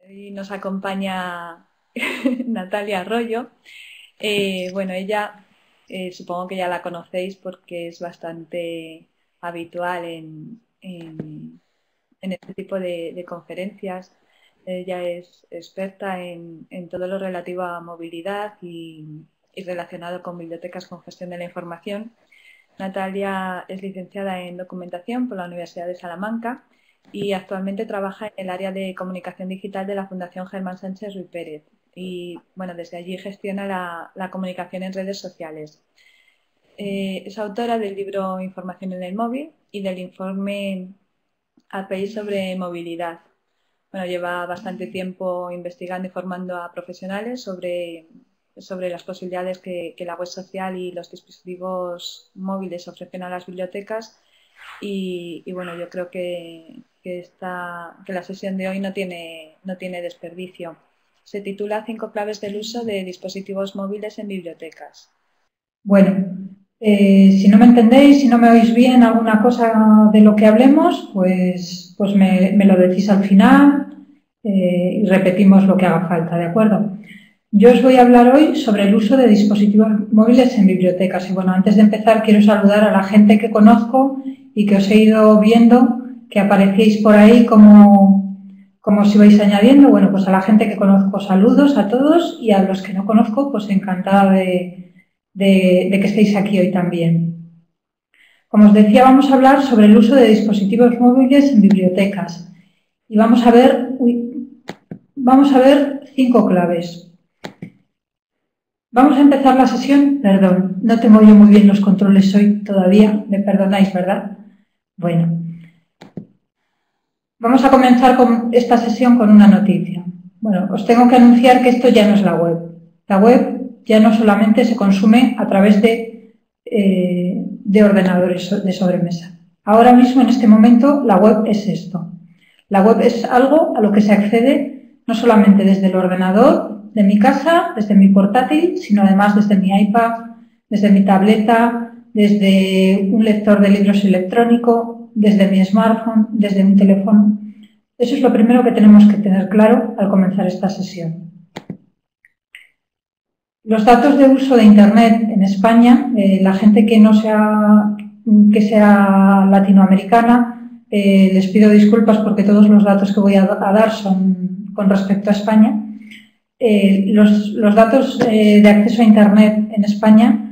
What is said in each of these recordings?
Hoy nos acompaña Natalia Arroyo. Bueno, ella supongo que ya la conocéis porque es bastante habitual en este tipo de conferencias. Ella es experta en todo lo relativo a movilidad y relacionado con bibliotecas con gestión de la información. Natalia es licenciada en documentación por la Universidad de Salamanca y actualmente trabaja en el área de comunicación digital de la Fundación Germán Sánchez Ruy Pérez. Y bueno, desde allí gestiona la comunicación en redes sociales. Es autora del libro Información en el móvil y del informe API sobre movilidad. Bueno, lleva bastante tiempo investigando y formando a profesionales sobre las posibilidades que la web social y los dispositivos móviles ofrecen a las bibliotecas y bueno, yo creo que la sesión de hoy no tiene desperdicio. Se titula 5 claves del uso de dispositivos móviles en bibliotecas. Bueno, si no me entendéis, si no me oís bien alguna cosa de lo que hablemos, pues me lo decís al final y repetimos lo que haga falta, ¿de acuerdo? Yo os voy a hablar hoy sobre el uso de dispositivos móviles en bibliotecas. Y bueno, antes de empezar quiero saludar a la gente que conozco y que os he ido viendo, que aparecéis por ahí como os ibais añadiendo. Bueno, pues a la gente que conozco saludos a todos y a los que no conozco, pues encantada de que estéis aquí hoy también. Como os decía, vamos a hablar sobre el uso de dispositivos móviles en bibliotecas y vamos a ver 5 claves. Vamos a empezar la sesión. Perdón, no tengo yo muy bien los controles hoy todavía, me perdonáis, ¿verdad? Bueno, vamos a comenzar con esta sesión con una noticia. Bueno, os tengo que anunciar que esto ya no es la web. La web ya no solamente se consume a través de ordenadores de sobremesa. Ahora mismo, en este momento, la web es esto. La web es algo a lo que se accede no solamente desde el ordenador de mi casa, desde mi portátil, sino además desde mi iPad, desde mi tableta, desde un lector de libros electrónico, desde mi smartphone, desde mi teléfono. Eso es lo primero que tenemos que tener claro al comenzar esta sesión. Los datos de uso de Internet en España, la gente que sea latinoamericana, les pido disculpas porque todos los datos que voy a dar son con respecto a España. Los datos de acceso a Internet en España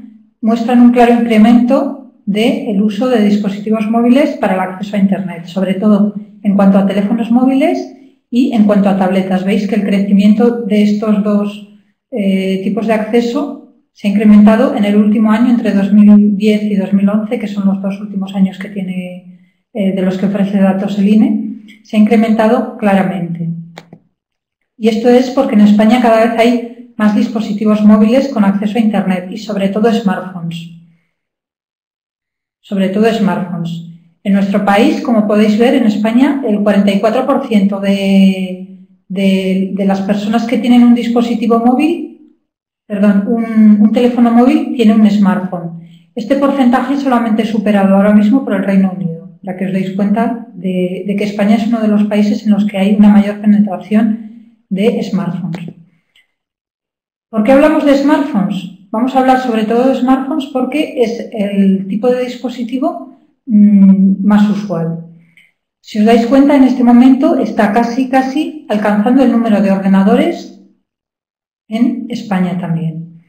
muestran un claro incremento del uso de dispositivos móviles para el acceso a Internet, sobre todo en cuanto a teléfonos móviles y en cuanto a tabletas. Veis que el crecimiento de estos dos tipos de acceso se ha incrementado en el último año, entre 2010 y 2011, que son los dos últimos años que tiene, de los que ofrece datos el INE, se ha incrementado claramente. Y esto es porque en España cada vez hay más dispositivos móviles con acceso a Internet y sobre todo smartphones. En nuestro país, como podéis ver, en España el 44% de las personas que tienen un dispositivo móvil, un teléfono móvil, tiene un smartphone. Este porcentaje solamente es superado ahora mismo por el Reino Unido, para que os deis cuenta de que España es uno de los países en los que hay una mayor penetración de smartphones. ¿Por qué hablamos de smartphones? Vamos a hablar sobre todo de smartphones porque es el tipo de dispositivo más usual. Si os dais cuenta, en este momento está casi alcanzando el número de ordenadores en España también.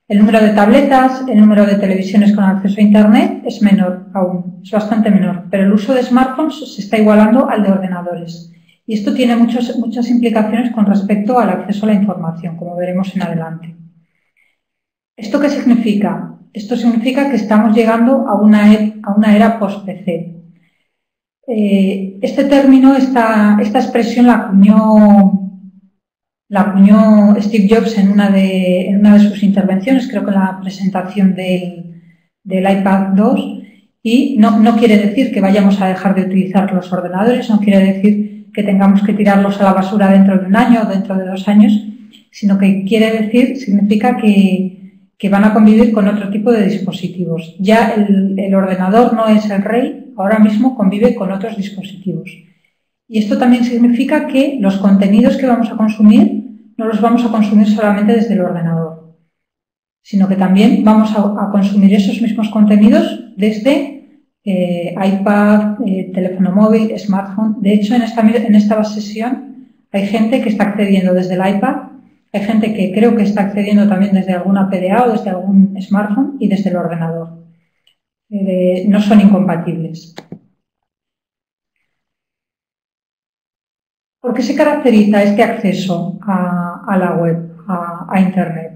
El número de tabletas, el número de televisiones con acceso a Internet es menor aún, es bastante menor, pero el uso de smartphones se está igualando al de ordenadores. Y esto tiene muchas implicaciones con respecto al acceso a la información, como veremos en adelante. ¿Esto qué significa? Esto significa que estamos llegando a una era post-PC. Este término, esta expresión la acuñó Steve Jobs en una de sus intervenciones, creo que en la presentación del iPad 2, y no quiere decir que vayamos a dejar de utilizar los ordenadores, no quiere decir que tengamos que tirarlos a la basura dentro de un año o dentro de 2 años, sino que significa que van a convivir con otro tipo de dispositivos. Ya el ordenador no es el rey, ahora mismo convive con otros dispositivos. Y esto también significa que los contenidos que vamos a consumir no los vamos a consumir solamente desde el ordenador, sino que también vamos a consumir esos mismos contenidos desde iPad, teléfono móvil, smartphone. De hecho, en esta sesión hay gente que está accediendo desde el iPad, hay gente que creo que está accediendo también desde alguna PDA o desde algún smartphone y desde el ordenador. No son incompatibles. ¿Por qué se caracteriza este acceso a la web, a Internet?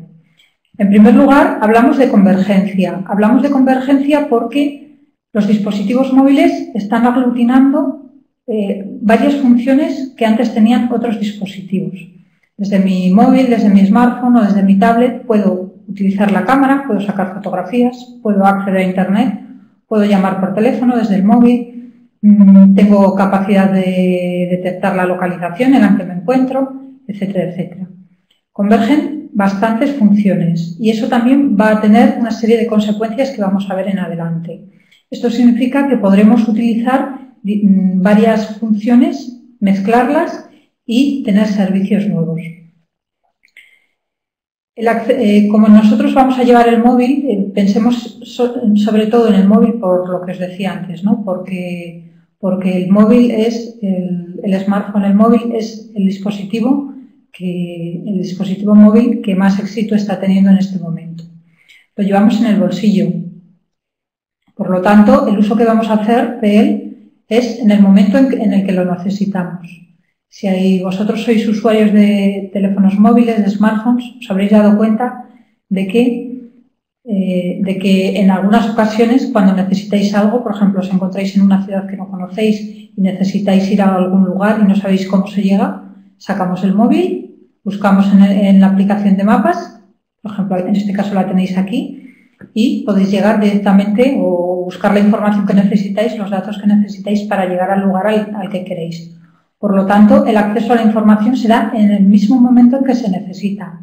En primer lugar, hablamos de convergencia. Hablamos de convergencia porque los dispositivos móviles están aglutinando varias funciones que antes tenían otros dispositivos. Desde mi móvil, desde mi smartphone o desde mi tablet puedo utilizar la cámara, puedo sacar fotografías, puedo acceder a Internet, puedo llamar por teléfono desde el móvil. Tengo capacidad de detectar la localización en la que me encuentro, etcétera, etcétera. Convergen bastantes funciones y eso también va a tener una serie de consecuencias que vamos a ver en adelante. Esto significa que podremos utilizar varias funciones, mezclarlas y tener servicios nuevos. Como nosotros vamos a llevar el móvil, pensemos sobre todo en el móvil por lo que os decía antes, ¿no? Porque el móvil es, el smartphone, el móvil es el dispositivo móvil que más éxito está teniendo en este momento. Lo llevamos en el bolsillo. Por lo tanto, el uso que vamos a hacer de él es en el momento en el que lo necesitamos. Si vosotros sois usuarios de teléfonos móviles, de smartphones, os habréis dado cuenta de que en algunas ocasiones, cuando necesitáis algo, por ejemplo, os encontráis en una ciudad que no conocéis y necesitáis ir a algún lugar y no sabéis cómo se llega, sacamos el móvil, buscamos en la aplicación de mapas, por ejemplo, en este caso la tenéis aquí, y podéis llegar directamente o buscar la información que necesitáis, los datos que necesitáis para llegar al lugar al que queréis. Por lo tanto, el acceso a la información se da en el mismo momento en que se necesita.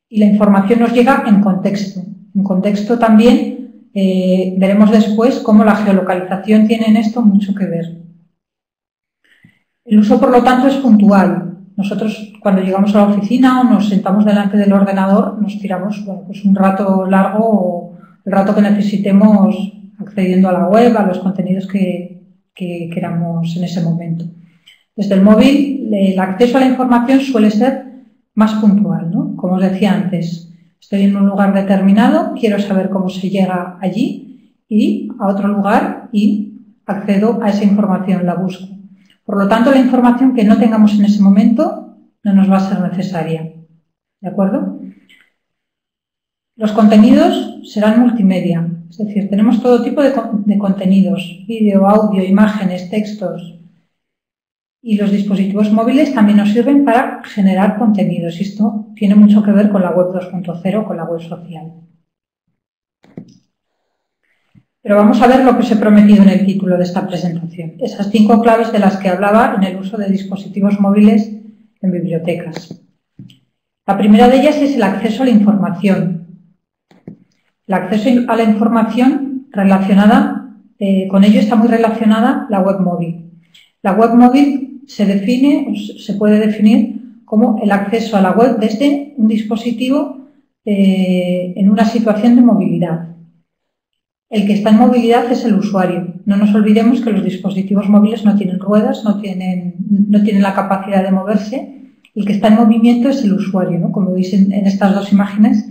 Y la información nos llega en contexto. En contexto también veremos después cómo la geolocalización tiene en esto mucho que ver. El uso, por lo tanto, es puntual. Nosotros, cuando llegamos a la oficina o nos sentamos delante del ordenador, nos tiramos pues un rato largo o el rato que necesitemos accediendo a la web, a los contenidos que queramos en ese momento. Desde el móvil, el acceso a la información suele ser más puntual, ¿no? Como os decía antes, estoy en un lugar determinado, quiero saber cómo se llega allí y a otro lugar y accedo a esa información, la busco. Por lo tanto, la información que no tengamos en ese momento no nos va a ser necesaria. ¿De acuerdo? Los contenidos serán multimedia, es decir, tenemos todo tipo de contenidos, vídeo, audio, imágenes, textos. Y los dispositivos móviles también nos sirven para generar contenidos. Y esto tiene mucho que ver con la web 2.0, con la web social. Pero vamos a ver lo que os he prometido en el título de esta presentación. Esas 5 claves de las que hablaba en el uso de dispositivos móviles en bibliotecas. La primera de ellas es el acceso a la información. El acceso a la información relacionada, con ello está muy relacionada la web móvil. La web móvil se puede definir como el acceso a la web desde un dispositivo en una situación de movilidad. El que está en movilidad es el usuario. No nos olvidemos que los dispositivos móviles no tienen ruedas, no tienen la capacidad de moverse. El que está en movimiento es el usuario, ¿no? Como veis en estas dos imágenes,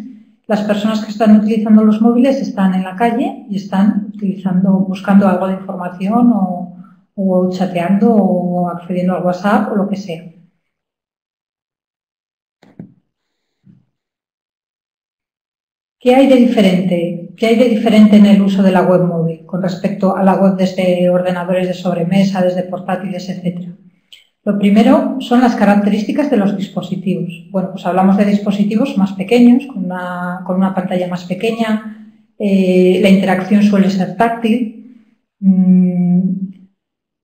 las personas que están utilizando los móviles están en la calle y están buscando algo de información o chateando o accediendo al WhatsApp o lo que sea. ¿Qué hay de diferente? ¿Qué hay de diferente en el uso de la web móvil con respecto a la web desde ordenadores de sobremesa, desde portátiles, etcétera? Lo primero son las características de los dispositivos. Bueno, pues hablamos de dispositivos más pequeños, con una pantalla más pequeña, la interacción suele ser táctil.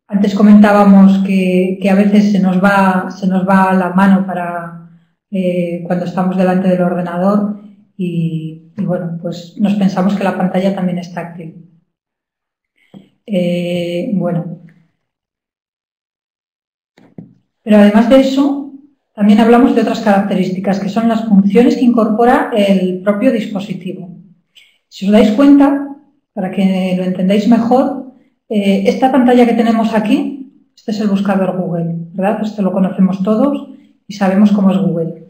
Antes comentábamos que a veces se nos va la mano cuando estamos delante del ordenador y bueno, pues nos pensamos que la pantalla también es táctil. Bueno, Pero además de eso, también hablamos de otras características, que son las funciones que incorpora el propio dispositivo. Si os dais cuenta, para que lo entendáis mejor, esta pantalla que tenemos aquí, este es el buscador Google, ¿verdad? Esto lo conocemos todos y sabemos cómo es Google.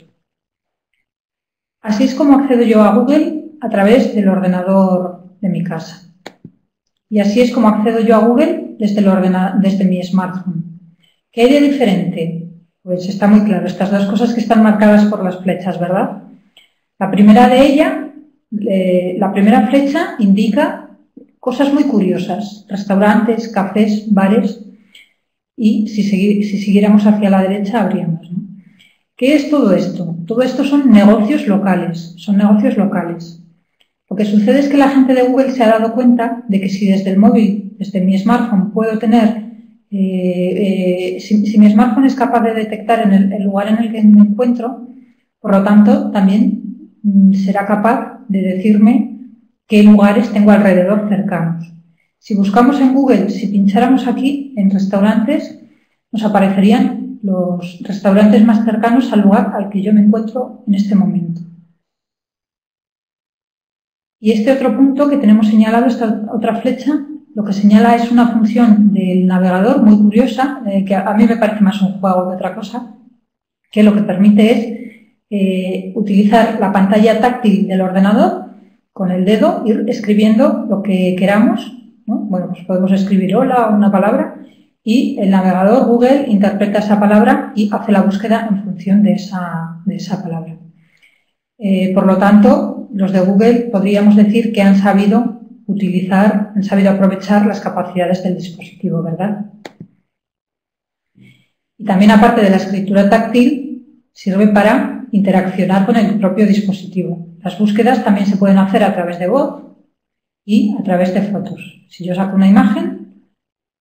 Así es como accedo yo a Google a través del ordenador de mi casa. Y así es como accedo yo a Google desde mi smartphone. ¿Qué hay de diferente? Pues está muy claro, estas dos cosas que están marcadas por las flechas, ¿verdad? La primera de ellas, la primera flecha indica cosas muy curiosas, restaurantes, cafés, bares, y si siguiéramos hacia la derecha habríamos, ¿no? ¿Qué es todo esto? Todo esto son negocios locales, Lo que sucede es que la gente de Google se ha dado cuenta de que si desde el móvil, desde mi smartphone, puedo tener, si mi smartphone es capaz de detectar el lugar en el que me encuentro, por lo tanto, también será capaz de decirme qué lugares tengo alrededor cercanos. Si buscamos en Google, si pincháramos aquí en restaurantes, nos aparecerían los restaurantes más cercanos al lugar al que yo me encuentro en este momento. Y este otro punto que tenemos señalado, esta otra flecha, lo que señala es una función del navegador muy curiosa, que a mí me parece más un juego que otra cosa, que lo que permite es utilizar la pantalla táctil del ordenador con el dedo, ir escribiendo lo que queramos, ¿no? Bueno, pues podemos escribir hola o una palabra y el navegador Google interpreta esa palabra y hace la búsqueda en función de esa palabra. Por lo tanto, los de Google podríamos decir que han sabido aprovechar las capacidades del dispositivo, ¿verdad? Y también, aparte de la escritura táctil, sirve para interaccionar con el propio dispositivo. Las búsquedas también se pueden hacer a través de voz y a través de fotos. Si yo saco una imagen,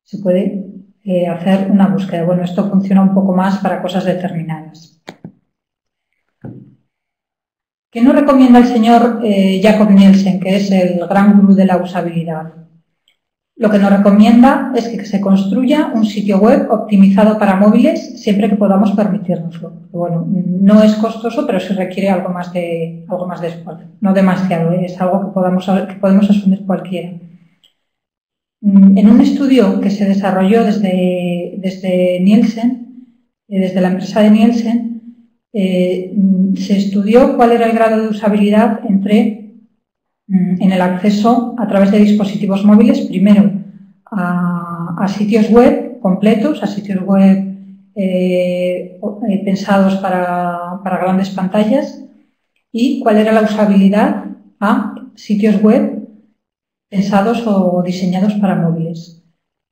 se puede hacer una búsqueda. Bueno, esto funciona un poco más para cosas determinadas. ¿Qué nos recomienda el señor Jakob Nielsen, que es el gran gurú de la usabilidad? Lo que nos recomienda es que se construya un sitio web optimizado para móviles siempre que podamos permitírnoslo. Bueno, no es costoso, pero sí requiere algo más de esfuerzo. No demasiado, es algo que podemos asumir cualquiera. En un estudio que se desarrolló desde Nielsen, desde la empresa de Nielsen, se estudió cuál era el grado de usabilidad en el acceso a través de dispositivos móviles, primero a sitios web completos, a sitios web pensados para grandes pantallas, y cuál era la usabilidad a sitios web pensados o diseñados para móviles.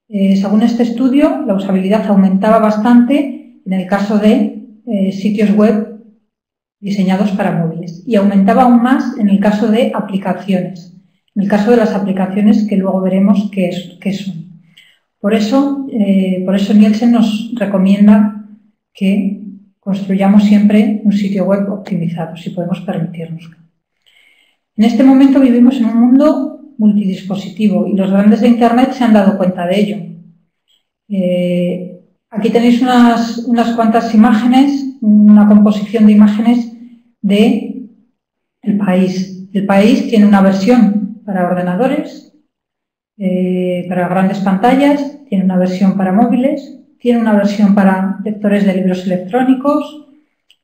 Según este estudio, la usabilidad aumentaba bastante en el caso de sitios web diseñados para móviles y aumentaba aún más en el caso de aplicaciones, en el caso de las aplicaciones que luego veremos qué son. Por eso Nielsen nos recomienda que construyamos siempre un sitio web optimizado, si podemos permitirnoslo. En este momento vivimos en un mundo multidispositivo y los grandes de Internet se han dado cuenta de ello. Aquí tenéis unas cuantas imágenes, una composición de imágenes del país. El país tiene una versión para ordenadores, para grandes pantallas, tiene una versión para móviles, tiene una versión para lectores de libros electrónicos,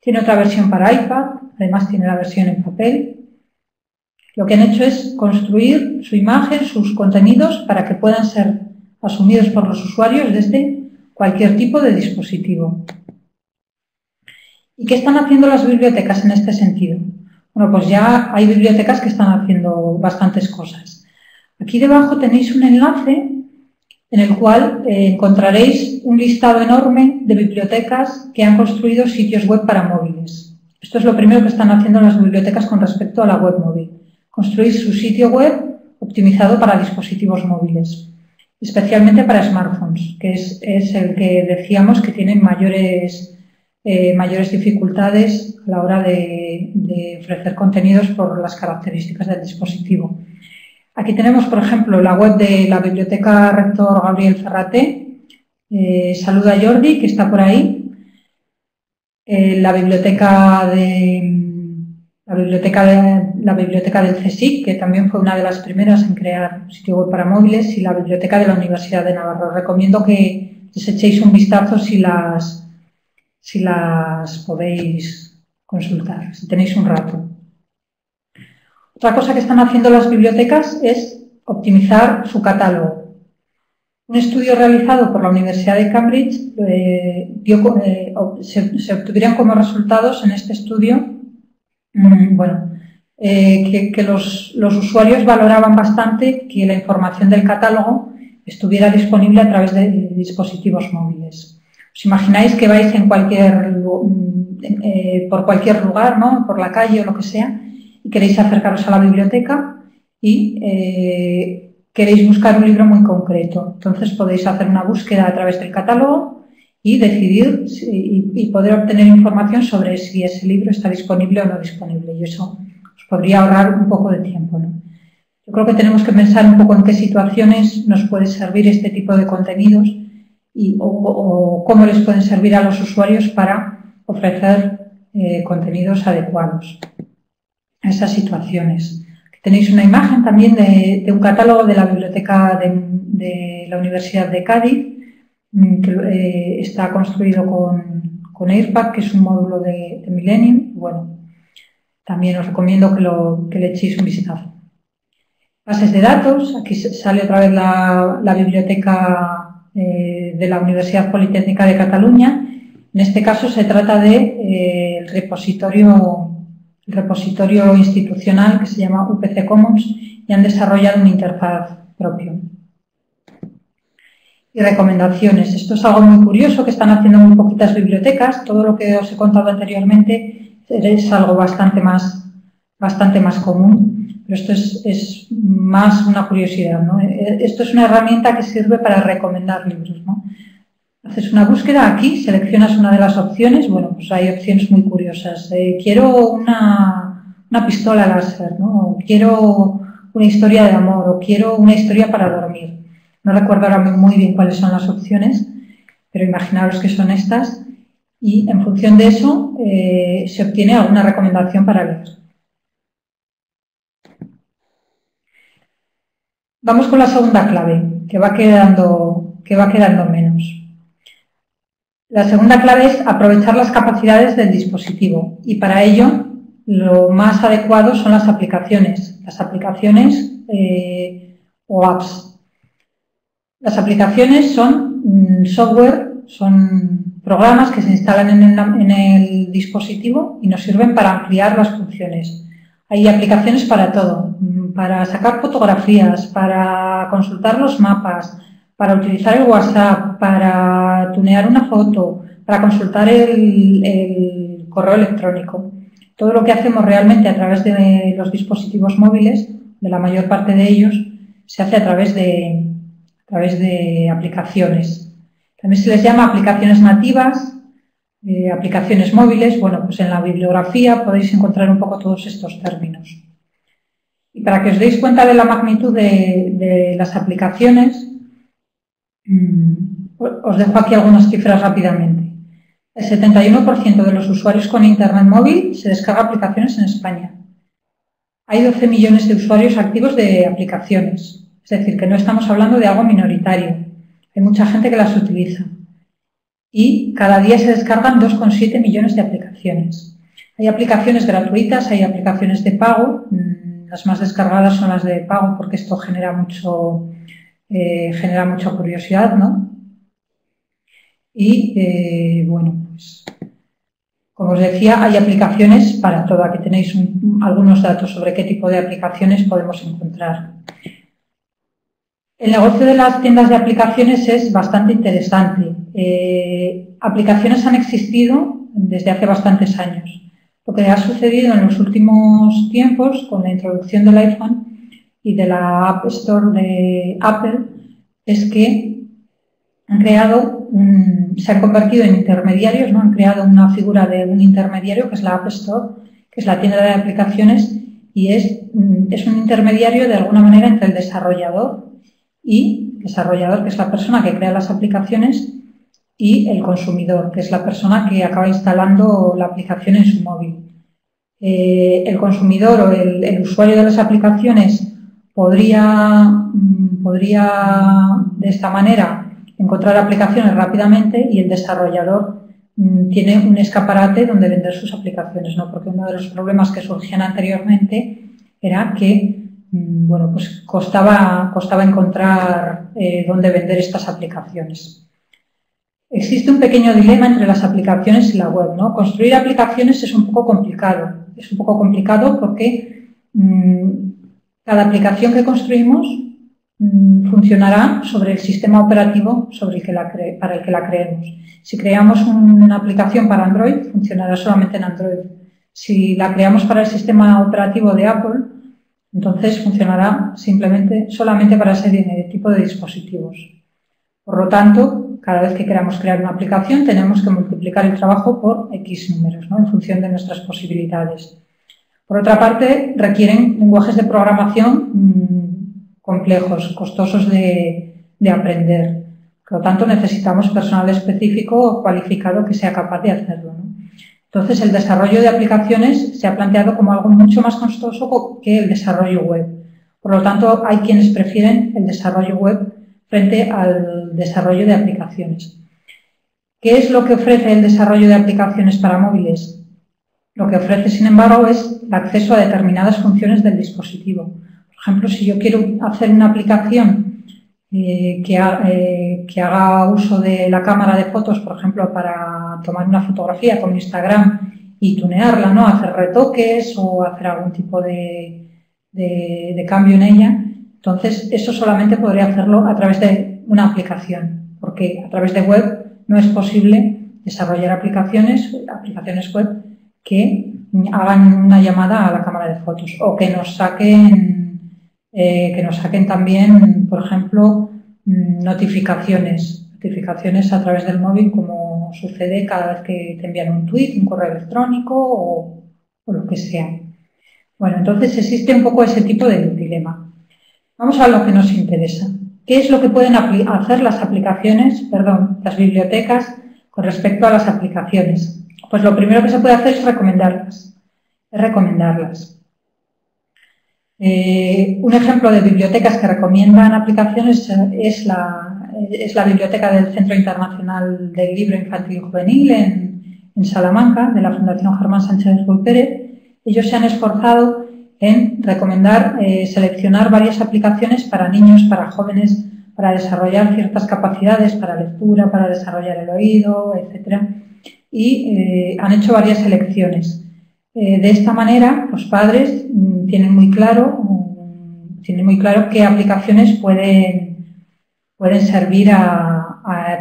tiene otra versión para iPad, además tiene la versión en papel. Lo que han hecho es construir su imagen, sus contenidos, para que puedan ser asumidos por los usuarios desde cualquier tipo de dispositivo. ¿Y qué están haciendo las bibliotecas en este sentido? Bueno, pues ya hay bibliotecas que están haciendo bastantes cosas. Aquí debajo tenéis un enlace en el cual encontraréis un listado enorme de bibliotecas que han construido sitios web para móviles. Esto es lo primero que están haciendo las bibliotecas con respecto a la web móvil. Construir su sitio web optimizado para dispositivos móviles, especialmente para smartphones, que es el que decíamos que tiene mayores dificultades a la hora de ofrecer contenidos por las características del dispositivo. Aquí tenemos, por ejemplo, la web de la Biblioteca Rector Gabriel Ferraté. Saluda a Jordi, que está por ahí. la biblioteca del CSIC, que también fue una de las primeras en crear un sitio web para móviles, y la biblioteca de la Universidad de Navarra. Os recomiendo que les echéis un vistazo si las podéis consultar, si tenéis un rato. Otra cosa que están haciendo las bibliotecas es optimizar su catálogo. Un estudio realizado por la Universidad de Cambridge se obtuvieron como resultados en este estudio que los usuarios valoraban bastante que la información del catálogo estuviera disponible a través de dispositivos móviles. ¿Os imagináis que vais por cualquier lugar, ¿no? Por la calle o lo que sea, y queréis acercaros a la biblioteca y queréis buscar un libro muy concreto? Entonces podéis hacer una búsqueda a través del catálogo y decidir y poder obtener información sobre si ese libro está disponible o no disponible, y eso os podría ahorrar un poco de tiempo, ¿no? Yo creo que tenemos que pensar un poco en qué situaciones nos puede servir este tipo de contenidos o cómo les pueden servir a los usuarios para ofrecer contenidos adecuados a esas situaciones. Tenéis una imagen también de un catálogo de la biblioteca de la Universidad de Cádiz, que está construido con AirPad, que es un módulo de Millennium. Bueno, también os recomiendo que le echéis un vistazo. Bases de datos. Aquí sale otra vez la biblioteca de la Universidad Politécnica de Cataluña. En este caso se trata de el repositorio institucional que se llama UPC Commons, y han desarrollado una interfaz propia. Y recomendaciones. Esto es algo muy curioso que están haciendo muy poquitas bibliotecas. Todo lo que os he contado anteriormente es algo bastante más común, pero esto es más una curiosidad, ¿no? Esto es una herramienta que sirve para recomendar libros, ¿no? Haces una búsqueda aquí, seleccionas una de las opciones. Bueno, pues hay opciones muy curiosas. Quiero una pistola láser, ¿no? O quiero una historia de amor, o quiero una historia para dormir. No recuerdo ahora muy bien cuáles son las opciones, pero imaginaros que son estas, y en función de eso se obtiene alguna recomendación para leer. Vamos con la segunda clave, que va quedando menos. La segunda clave es aprovechar las capacidades del dispositivo, y para ello lo más adecuado son las aplicaciones o apps. Las aplicaciones son software, son programas que se instalan en el dispositivo y nos sirven para ampliar las funciones. Hay aplicaciones para todo, para sacar fotografías, para consultar los mapas, para utilizar el WhatsApp, para tunear una foto, para consultar el correo electrónico. Todo lo que hacemos realmente a través de los dispositivos móviles, de la mayor parte de ellos, se hace a través de aplicaciones. También se les llama aplicaciones nativas, aplicaciones móviles. Bueno, pues en la bibliografía podéis encontrar un poco todos estos términos. Y para que os deis cuenta de la magnitud de las aplicaciones, os dejo aquí algunas cifras rápidamente. El 71% de los usuarios con Internet móvil se descarga aplicaciones en España. Hay 12 millones de usuarios activos de aplicaciones. Es decir, que no estamos hablando de algo minoritario. Hay mucha gente que las utiliza. Y cada día se descargan 2,7 millones de aplicaciones. Hay aplicaciones gratuitas, hay aplicaciones de pago. Las más descargadas son las de pago, porque esto genera mucha curiosidad, ¿no? Y bueno, pues como os decía, hay aplicaciones para todo. Aquí tenéis algunos datos sobre qué tipo de aplicaciones podemos encontrar. El negocio de las tiendas de aplicaciones es bastante interesante. Aplicaciones han existido desde hace bastantes años. Lo que ha sucedido en los últimos tiempos con la introducción del iPhone y de la App Store de Apple es que se han convertido en intermediarios, ¿no? Han creado una figura de un intermediario, que es la App Store, que es la tienda de aplicaciones, y es un intermediario de alguna manera entre el desarrollador, que es la persona que crea las aplicaciones, y el consumidor, que es la persona que acaba instalando la aplicación en su móvil. El consumidor o el usuario de las aplicaciones podría de esta manera encontrar aplicaciones rápidamente y el desarrollador tiene un escaparate donde vender sus aplicaciones, ¿no? Porque uno de los problemas que surgían anteriormente era que bueno, pues costaba encontrar dónde vender estas aplicaciones. Existe un pequeño dilema entre las aplicaciones y la web, ¿no? Construir aplicaciones es un poco complicado. Es un poco complicado porque cada aplicación que construimos funcionará sobre el sistema operativo para el que la creemos. Si creamos una aplicación para Android, funcionará solamente en Android. Si la creamos para el sistema operativo de Apple, entonces funcionará solamente para ese tipo de dispositivos. Por lo tanto, cada vez que queramos crear una aplicación, tenemos que multiplicar el trabajo por X números, ¿no? En función de nuestras posibilidades. Por otra parte, requieren lenguajes de programación complejos, costosos de aprender. Por lo tanto, necesitamos personal específico o cualificado que sea capaz de hacerlo, ¿no? Entonces, el desarrollo de aplicaciones se ha planteado como algo mucho más costoso que el desarrollo web. Por lo tanto, hay quienes prefieren el desarrollo web frente al desarrollo de aplicaciones. ¿Qué es lo que ofrece el desarrollo de aplicaciones para móviles? Lo que ofrece, sin embargo, es el acceso a determinadas funciones del dispositivo. Por ejemplo, si yo quiero hacer una aplicación que haga uso de la cámara de fotos, por ejemplo, para tomar una fotografía con Instagram y tunearla, ¿no? Hacer retoques o hacer algún tipo de cambio en ella, entonces eso solamente podría hacerlo a través de una aplicación, porque a través de web no es posible desarrollar aplicaciones web que hagan una llamada a la cámara de fotos o que nos saquen también, por ejemplo, notificaciones a través del móvil, como sucede cada vez que te envían un tweet, un correo electrónico o lo que sea. Bueno, entonces existe un poco ese tipo de dilema. Vamos a lo que nos interesa. ¿Qué es lo que pueden hacer las bibliotecas con respecto a las aplicaciones? Pues lo primero que se puede hacer es recomendarlas. Un ejemplo de bibliotecas que recomiendan aplicaciones es la biblioteca del Centro Internacional del Libro Infantil y Juvenil en Salamanca, de la Fundación Germán Sánchez Ruiz Pérez. Ellos se han esforzado en recomendar, seleccionar varias aplicaciones para niños, para jóvenes, para desarrollar ciertas capacidades, para lectura, para desarrollar el oído, etc. Y han hecho varias selecciones. De esta manera, los padres tienen muy claro qué aplicaciones pueden servir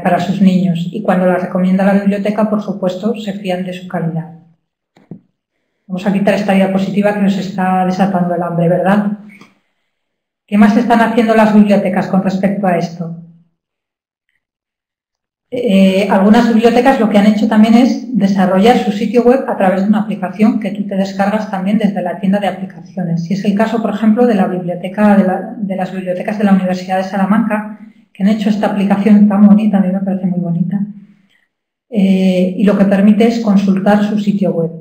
para sus niños. Y cuando las recomienda la biblioteca, por supuesto, se fían de su calidad. Vamos a quitar esta diapositiva que nos está desatando el hambre, ¿verdad? ¿Qué más están haciendo las bibliotecas con respecto a esto? Algunas bibliotecas lo que han hecho también es desarrollar su sitio web a través de una aplicación que tú te descargas también desde la tienda de aplicaciones. Si es el caso, por ejemplo, de la biblioteca de las bibliotecas de la Universidad de Salamanca, que han hecho esta aplicación tan bonita, a mí me parece muy bonita, y lo que permite es consultar su sitio web.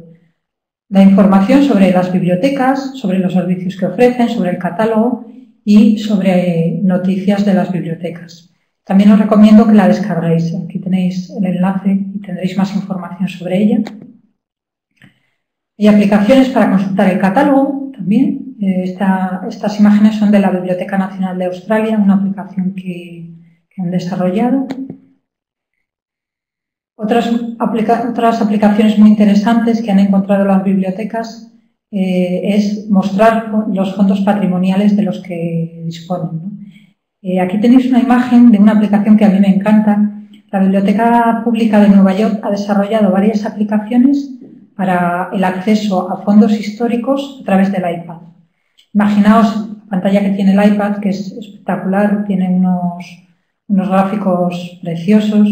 Da información sobre las bibliotecas, sobre los servicios que ofrecen, sobre el catálogo y sobre noticias de las bibliotecas. También os recomiendo que la descarguéis. Aquí tenéis el enlace y tendréis más información sobre ella. Hay aplicaciones para consultar el catálogo también. Estas imágenes son de la Biblioteca Nacional de Australia, una aplicación que han desarrollado. Otras aplicaciones muy interesantes que han encontrado las bibliotecas es mostrar los fondos patrimoniales de los que disponen, ¿no? Aquí tenéis una imagen de una aplicación que a mí me encanta. La Biblioteca Pública de Nueva York ha desarrollado varias aplicaciones para el acceso a fondos históricos a través del iPad. Imaginaos la pantalla que tiene el iPad, que es espectacular, tiene unos gráficos preciosos.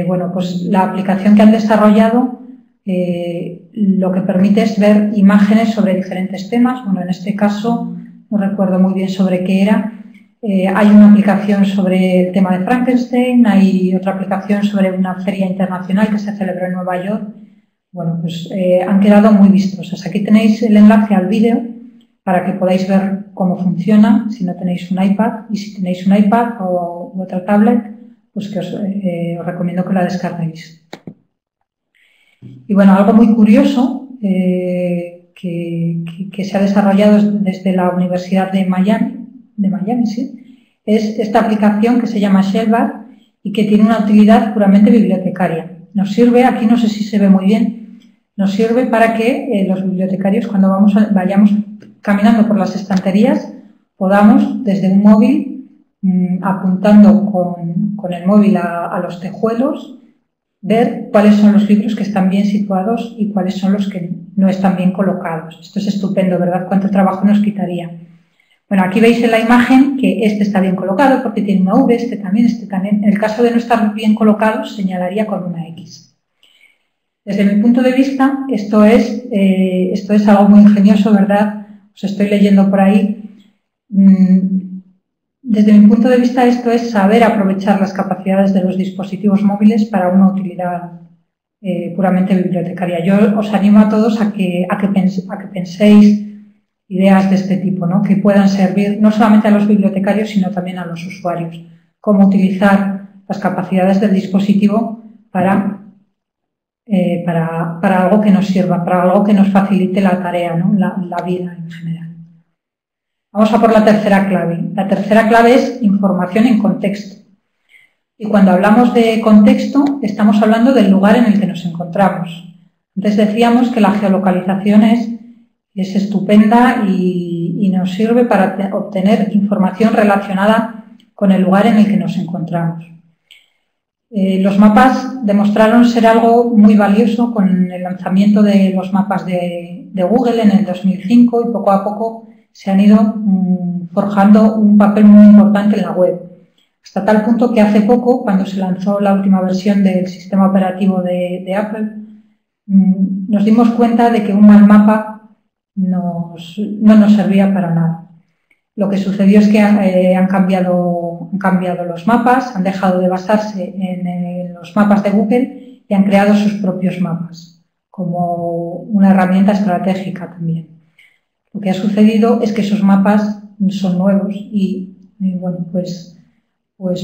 Bueno, pues la aplicación que han desarrollado lo que permite es ver imágenes sobre diferentes temas. Bueno, en este caso no recuerdo muy bien sobre qué era, Hay una aplicación sobre el tema de Frankenstein, hay otra aplicación sobre una feria internacional que se celebró en Nueva York. Bueno, pues han quedado muy vistosas. Aquí tenéis el enlace al vídeo para que podáis ver cómo funciona si no tenéis un iPad, y si tenéis un iPad o otra tablet, pues que os recomiendo que la descarguéis. Y bueno, algo muy curioso que se ha desarrollado desde la Universidad de Miami, sí, es esta aplicación que se llama Shellback y que tiene una utilidad puramente bibliotecaria. Nos sirve, aquí no sé si se ve muy bien, nos sirve para que los bibliotecarios, cuando vayamos caminando por las estanterías, podamos desde un móvil, apuntando con el móvil a los tejuelos, ver cuáles son los libros que están bien situados y cuáles son los que no están bien colocados. Esto es estupendo, ¿verdad? ¿Cuánto trabajo nos quitaría? Bueno, aquí veis en la imagen que este está bien colocado porque tiene una V, este también. En el caso de no estar bien colocado, señalaría con una X. Desde mi punto de vista, esto es algo muy ingenioso, ¿verdad? Os estoy leyendo por ahí. Desde mi punto de vista, esto es saber aprovechar las capacidades de los dispositivos móviles para una utilidad puramente bibliotecaria. Yo os animo a todos a que penséis ideas de este tipo, ¿no? Que puedan servir no solamente a los bibliotecarios, sino también a los usuarios. Cómo utilizar las capacidades del dispositivo para algo que nos sirva, para algo que nos facilite la tarea, ¿no? La vida en general. Vamos a por la tercera clave. La tercera clave es información en contexto. Y cuando hablamos de contexto, estamos hablando del lugar en el que nos encontramos. Antes decíamos que la geolocalización es estupenda y nos sirve para obtener información relacionada con el lugar en el que nos encontramos. Los mapas demostraron ser algo muy valioso con el lanzamiento de los mapas de Google en el 2005 y poco a poco se han ido forjando un papel muy importante en la web. Hasta tal punto que hace poco, cuando se lanzó la última versión del sistema operativo de Apple, nos dimos cuenta de que un mal mapa no nos servía para nada. Lo que sucedió es que han cambiado los mapas, han dejado de basarse en los mapas de Google y han creado sus propios mapas, como una herramienta estratégica también. Lo que ha sucedido es que esos mapas son nuevos y bueno, pues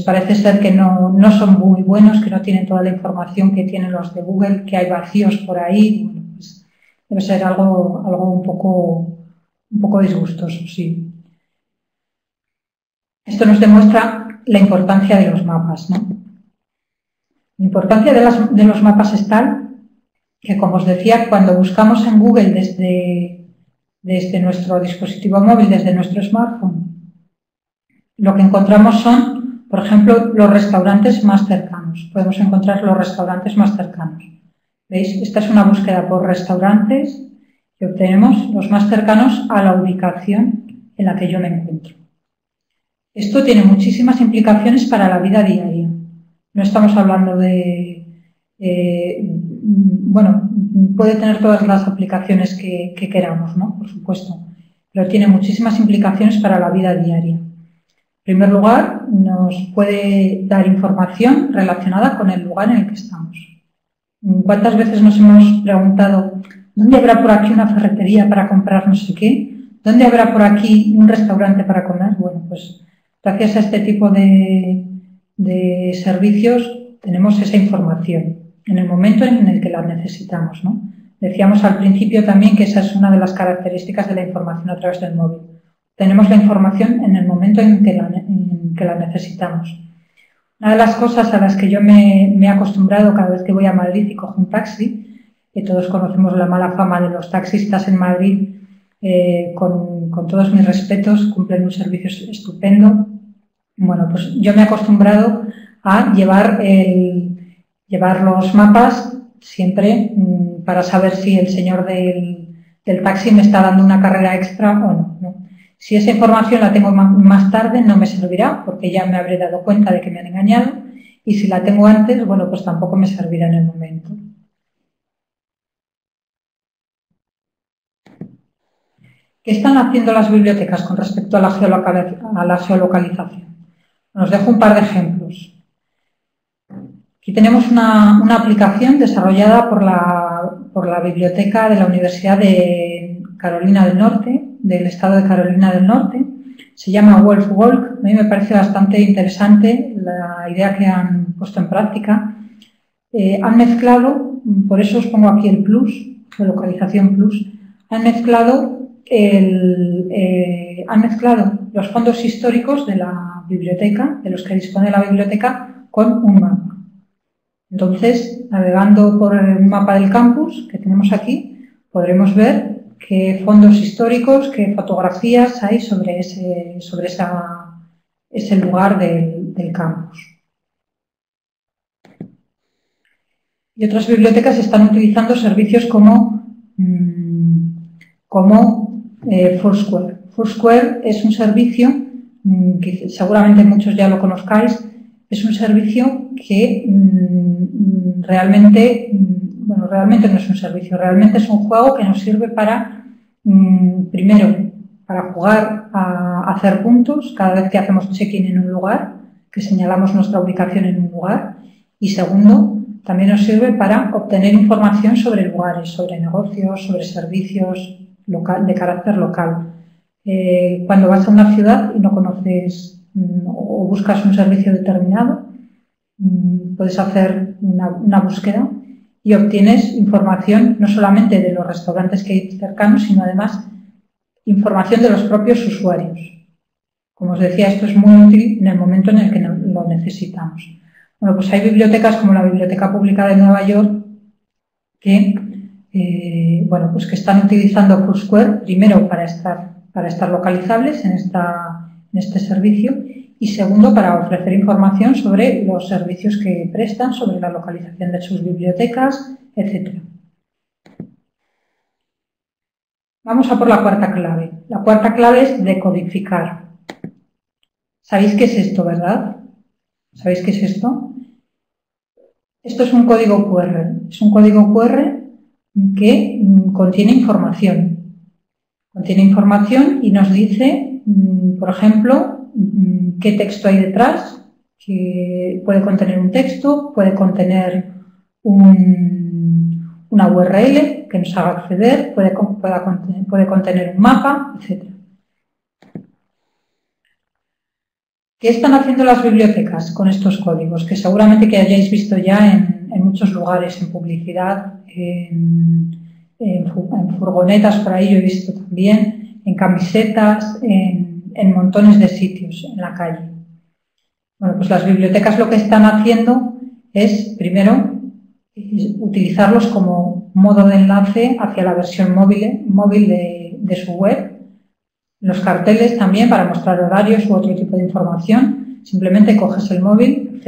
parece ser que no son muy buenos, que no tienen toda la información que tienen los de Google, que hay vacíos por ahí. Bueno, pues debe ser algo un poco disgustoso, sí. Esto nos demuestra la importancia de los mapas, ¿no? La importancia de los mapas es tal que, como os decía, cuando buscamos en Google desde nuestro dispositivo móvil, desde nuestro smartphone, lo que encontramos son, por ejemplo, los restaurantes más cercanos. Podemos encontrar los restaurantes más cercanos. ¿Veis? Esta es una búsqueda por restaurantes y obtenemos los más cercanos a la ubicación en la que yo me encuentro. Esto tiene muchísimas implicaciones para la vida diaria. No estamos hablando bueno, puede tener todas las aplicaciones que queramos, ¿no? Por supuesto, pero tiene muchísimas implicaciones para la vida diaria. En primer lugar, nos puede dar información relacionada con el lugar en el que estamos. ¿Cuántas veces nos hemos preguntado dónde habrá por aquí una ferretería para comprar no sé qué? ¿Dónde habrá por aquí un restaurante para comer? Bueno, pues gracias a este tipo de servicios tenemos esa información en el momento en el que la necesitamos, ¿no? Decíamos al principio también que esa es una de las características de la información a través del móvil. Tenemos la información en el momento en que la necesitamos. Una de las cosas a las que yo me he acostumbrado cada vez que voy a Madrid y cojo un taxi, que todos conocemos la mala fama de los taxistas en Madrid, con todos mis respetos, cumplen un servicio estupendo. Bueno, pues yo me he acostumbrado a llevar los mapas siempre para saber si el señor del taxi me está dando una carrera extra o no, ¿no? Si esa información la tengo más tarde no me servirá porque ya me habré dado cuenta de que me han engañado, y si la tengo antes, bueno, pues tampoco me servirá en el momento. ¿Qué están haciendo las bibliotecas con respecto a la geolocalización? Os dejo un par de ejemplos. Aquí tenemos una aplicación desarrollada por la biblioteca de la Universidad de Carolina del Norte, del estado de Carolina del Norte. Se llama WolfWalk. A mí me parece bastante interesante la idea que han puesto en práctica. Han mezclado, por eso os pongo aquí el plus, geolocalización plus, han mezclado los fondos históricos de la biblioteca, de los que dispone la biblioteca, con un mapa. Entonces, navegando por el mapa del campus que tenemos aquí, podremos ver qué fondos históricos, qué fotografías hay sobre ese lugar del campus. Y otras bibliotecas están utilizando servicios como Foursquare. Foursquare es un servicio que seguramente muchos ya lo conozcáis. Es un servicio que realmente no es un servicio, realmente es un juego que nos sirve para, primero, para jugar a hacer puntos cada vez que hacemos check-in en un lugar, que señalamos nuestra ubicación en un lugar, y segundo, también nos sirve para obtener información sobre lugares, sobre negocios, sobre servicios de carácter local. Cuando vas a una ciudad y no conoces o buscas un servicio determinado, puedes hacer una búsqueda y obtienes información no solamente de los restaurantes que hay cercanos, sino además información de los propios usuarios. Como os decía, esto es muy útil en el momento en el que lo necesitamos. Bueno, pues hay bibliotecas como la Biblioteca Pública de Nueva York que están utilizando Foursquare primero para estar localizables en este servicio y segundo para ofrecer información sobre los servicios que prestan, sobre la localización de sus bibliotecas, etc. Vamos a por la cuarta clave. La cuarta clave es decodificar. ¿Sabéis qué es esto, verdad? ¿Sabéis qué es esto? Esto es un código QR. Es un código QR que contiene información. Contiene información y nos dice, por ejemplo, qué texto hay detrás, que puede contener un texto, puede contener una URL que nos haga acceder, puede contener un mapa, etc. ¿Qué están haciendo las bibliotecas con estos códigos? Que seguramente que hayáis visto ya en muchos lugares, en publicidad, en furgonetas, por ahí yo he visto también, en camisetas, en montones de sitios en la calle. Bueno, pues las bibliotecas lo que están haciendo es, primero, utilizarlos como modo de enlace hacia la versión móvil de su web. Los carteles también para mostrar horarios u otro tipo de información. Simplemente coges el móvil,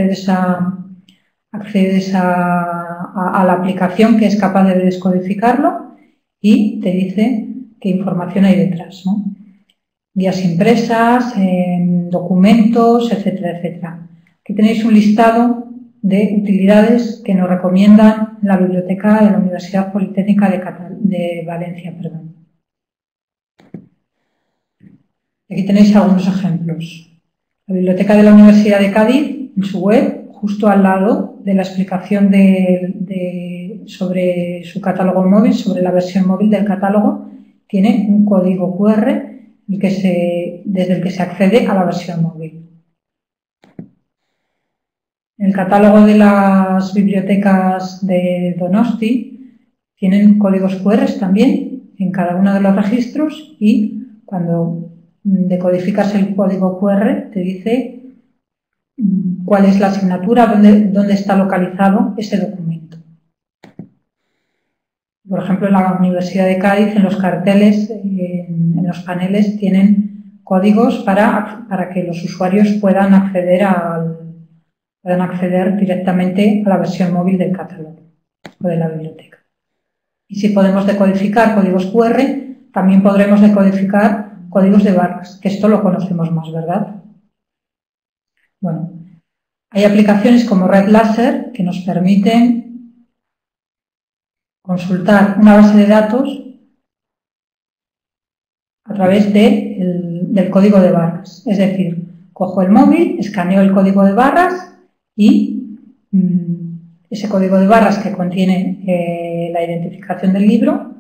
accedes a la aplicación que es capaz de descodificarlo y te dice qué información hay detrás, ¿no? Guías impresas, documentos, etcétera, etcétera. Aquí tenéis un listado de utilidades que nos recomiendan la biblioteca de la Universidad Politécnica de Valencia. Aquí tenéis algunos ejemplos. La biblioteca de la Universidad de Cádiz, en su web, justo al lado de la explicación sobre su catálogo móvil, sobre la versión móvil del catálogo, tiene un código QR desde el que se accede a la versión móvil. En el catálogo de las bibliotecas de Donosti tienen códigos QR también en cada uno de los registros y cuando decodificas el código QR te dice cuál es la asignatura, dónde está localizado ese documento. Por ejemplo, en la Universidad de Cádiz, en los carteles, en los paneles, tienen códigos para que los usuarios puedan acceder directamente a la versión móvil del catálogo o de la biblioteca. Y si podemos decodificar códigos QR, también podremos decodificar códigos de barras, que esto lo conocemos más, ¿verdad? Bueno, hay aplicaciones como Red Laser que nos permiten consultar una base de datos a través del código de barras. Es decir, cojo el móvil, escaneo el código de barras y ese código de barras que contiene la identificación del libro,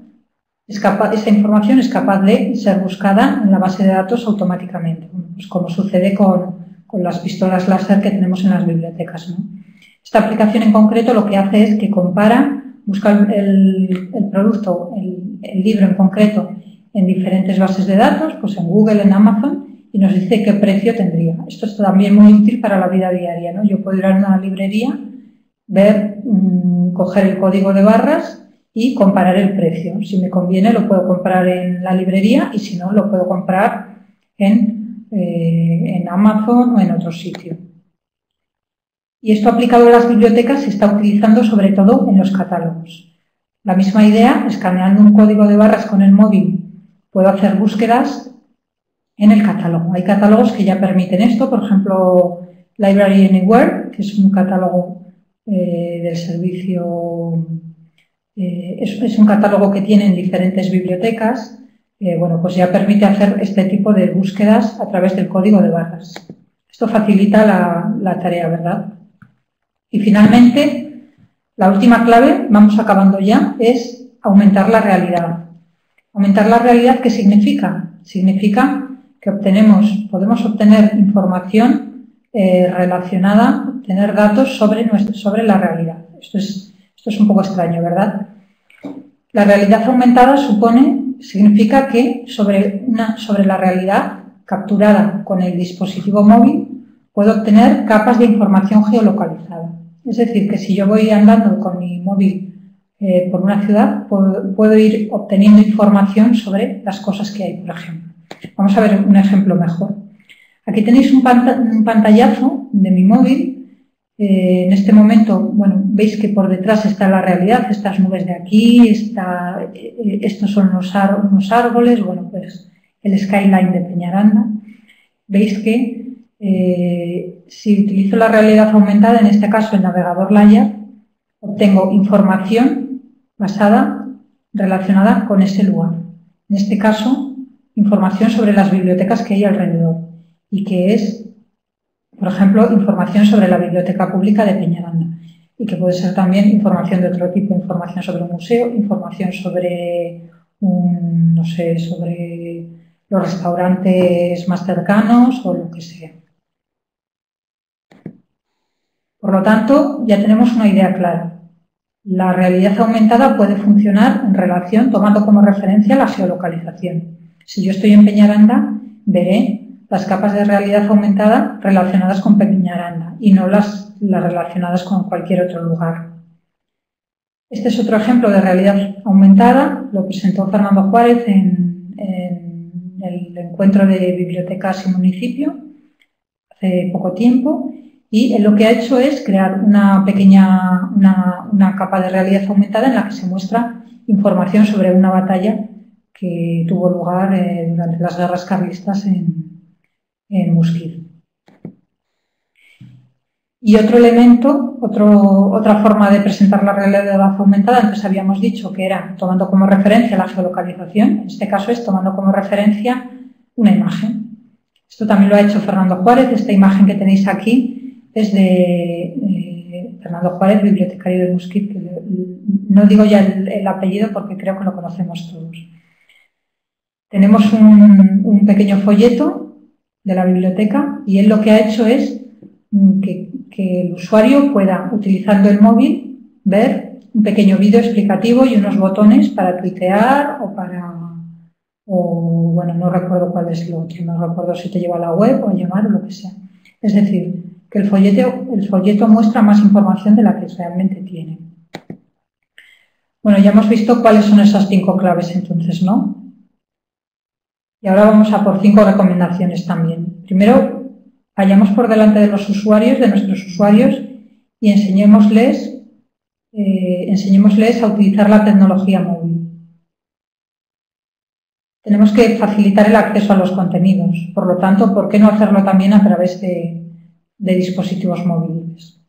esa información es capaz de ser buscada en la base de datos automáticamente, pues como sucede con las pistolas láser que tenemos en las bibliotecas, ¿no? Esta aplicación en concreto lo que hace es que compara, busca el producto, el libro en concreto, en diferentes bases de datos, pues en Google, en Amazon, y nos dice qué precio tendría. Esto es también muy útil para la vida diaria, ¿no? Yo puedo ir a una librería, ver, coger el código de barras y comparar el precio. Si me conviene lo puedo comprar en la librería y si no lo puedo comprar en Amazon o en otro sitio. Y esto aplicado a las bibliotecas se está utilizando sobre todo en los catálogos. La misma idea, escaneando un código de barras con el móvil, puedo hacer búsquedas en el catálogo. Hay catálogos que ya permiten esto, por ejemplo, Library Anywhere, que es un catálogo del servicio, es un catálogo que tienen diferentes bibliotecas. Bueno, pues ya permite hacer este tipo de búsquedas a través del código de barras. Esto facilita la tarea, ¿verdad? Y finalmente, la última clave, vamos acabando ya, es aumentar la realidad. ¿Aumentar la realidad qué significa? Significa que podemos obtener información relacionada, obtener datos sobre la realidad. Esto es un poco extraño, ¿verdad? La realidad aumentada significa que sobre la realidad capturada con el dispositivo móvil puedo obtener capas de información geolocalizada. Es decir, que si yo voy andando con mi móvil por una ciudad, puedo ir obteniendo información sobre las cosas que hay, por ejemplo. Vamos a ver un ejemplo mejor. Aquí tenéis un pantallazo de mi móvil. En este momento, bueno, veis que por detrás está la realidad, estas nubes de aquí, estos son unos árboles, bueno, pues el skyline de Peñaranda. Veis que si utilizo la realidad aumentada, en este caso el navegador Layar, obtengo información relacionada con ese lugar. En este caso, información sobre las bibliotecas que hay alrededor y que es, por ejemplo, información sobre la Biblioteca Pública de Peñaranda y que puede ser también información de otro tipo, información sobre un museo, información sobre sobre los restaurantes más cercanos o lo que sea. Por lo tanto, ya tenemos una idea clara. La realidad aumentada puede funcionar en relación, tomando como referencia la geolocalización. Si yo estoy en Peñaranda, veré las capas de realidad aumentada relacionadas con Peñaranda y no las relacionadas con cualquier otro lugar. Este es otro ejemplo de realidad aumentada, lo presentó Fernando Juárez en el encuentro de bibliotecas y municipio hace poco tiempo. Y lo que ha hecho es crear una capa de realidad aumentada en la que se muestra información sobre una batalla que tuvo lugar durante las guerras carlistas en Mosquito. Y otro elemento, otra forma de presentar la realidad aumentada, antes habíamos dicho que era tomando como referencia la geolocalización, en este caso es tomando como referencia una imagen. Esto también lo ha hecho Fernando Juárez, esta imagen que tenéis aquí es de Fernando Juárez, bibliotecario de Mosquit, que no digo ya el apellido porque creo que lo conocemos todos. Tenemos un pequeño folleto de la biblioteca y él lo que ha hecho es que el usuario pueda, utilizando el móvil, ver un pequeño vídeo explicativo y unos botones para tuitear bueno, no recuerdo cuál es lo otro, no recuerdo si te lleva a la web o a llamar o lo que sea. Es decir, que el folleto muestra más información de la que realmente tiene. Bueno, ya hemos visto cuáles son esas 5 claves entonces, ¿no? Y ahora vamos a por 5 recomendaciones también. Primero, vayamos por delante de los usuarios, de nuestros usuarios, y enseñémosles a utilizar la tecnología móvil. Tenemos que facilitar el acceso a los contenidos. Por lo tanto, ¿por qué no hacerlo también a través de dispositivos móviles?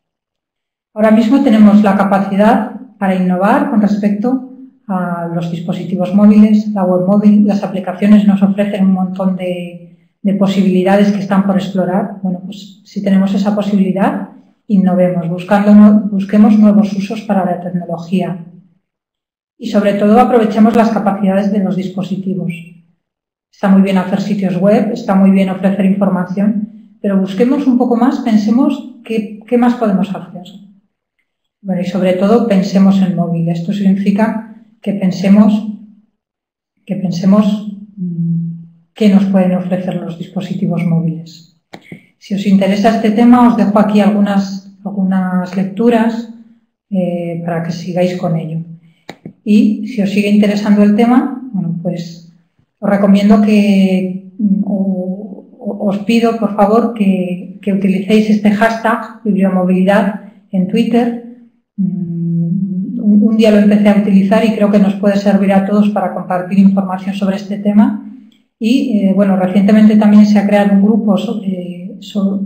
Ahora mismo tenemos la capacidad para innovar con respecto a los dispositivos móviles, la web móvil. Las aplicaciones nos ofrecen un montón de posibilidades que están por explorar. Bueno, pues si tenemos esa posibilidad, innovemos, busquemos nuevos usos para la tecnología y sobre todo aprovechemos las capacidades de los dispositivos. Está muy bien hacer sitios web, está muy bien ofrecer información, pero busquemos un poco más, pensemos qué más podemos hacer. Bueno, y sobre todo pensemos en móvil. Esto significa que pensemos qué nos pueden ofrecer los dispositivos móviles. Si os interesa este tema, os dejo aquí algunas lecturas para que sigáis con ello. Y si os sigue interesando el tema, bueno, pues os recomiendo os pido, por favor, que utilicéis este hashtag bibliomovilidad en Twitter. Un día lo empecé a utilizar y creo que nos puede servir a todos para compartir información sobre este tema. Y, bueno, recientemente también se ha creado un grupo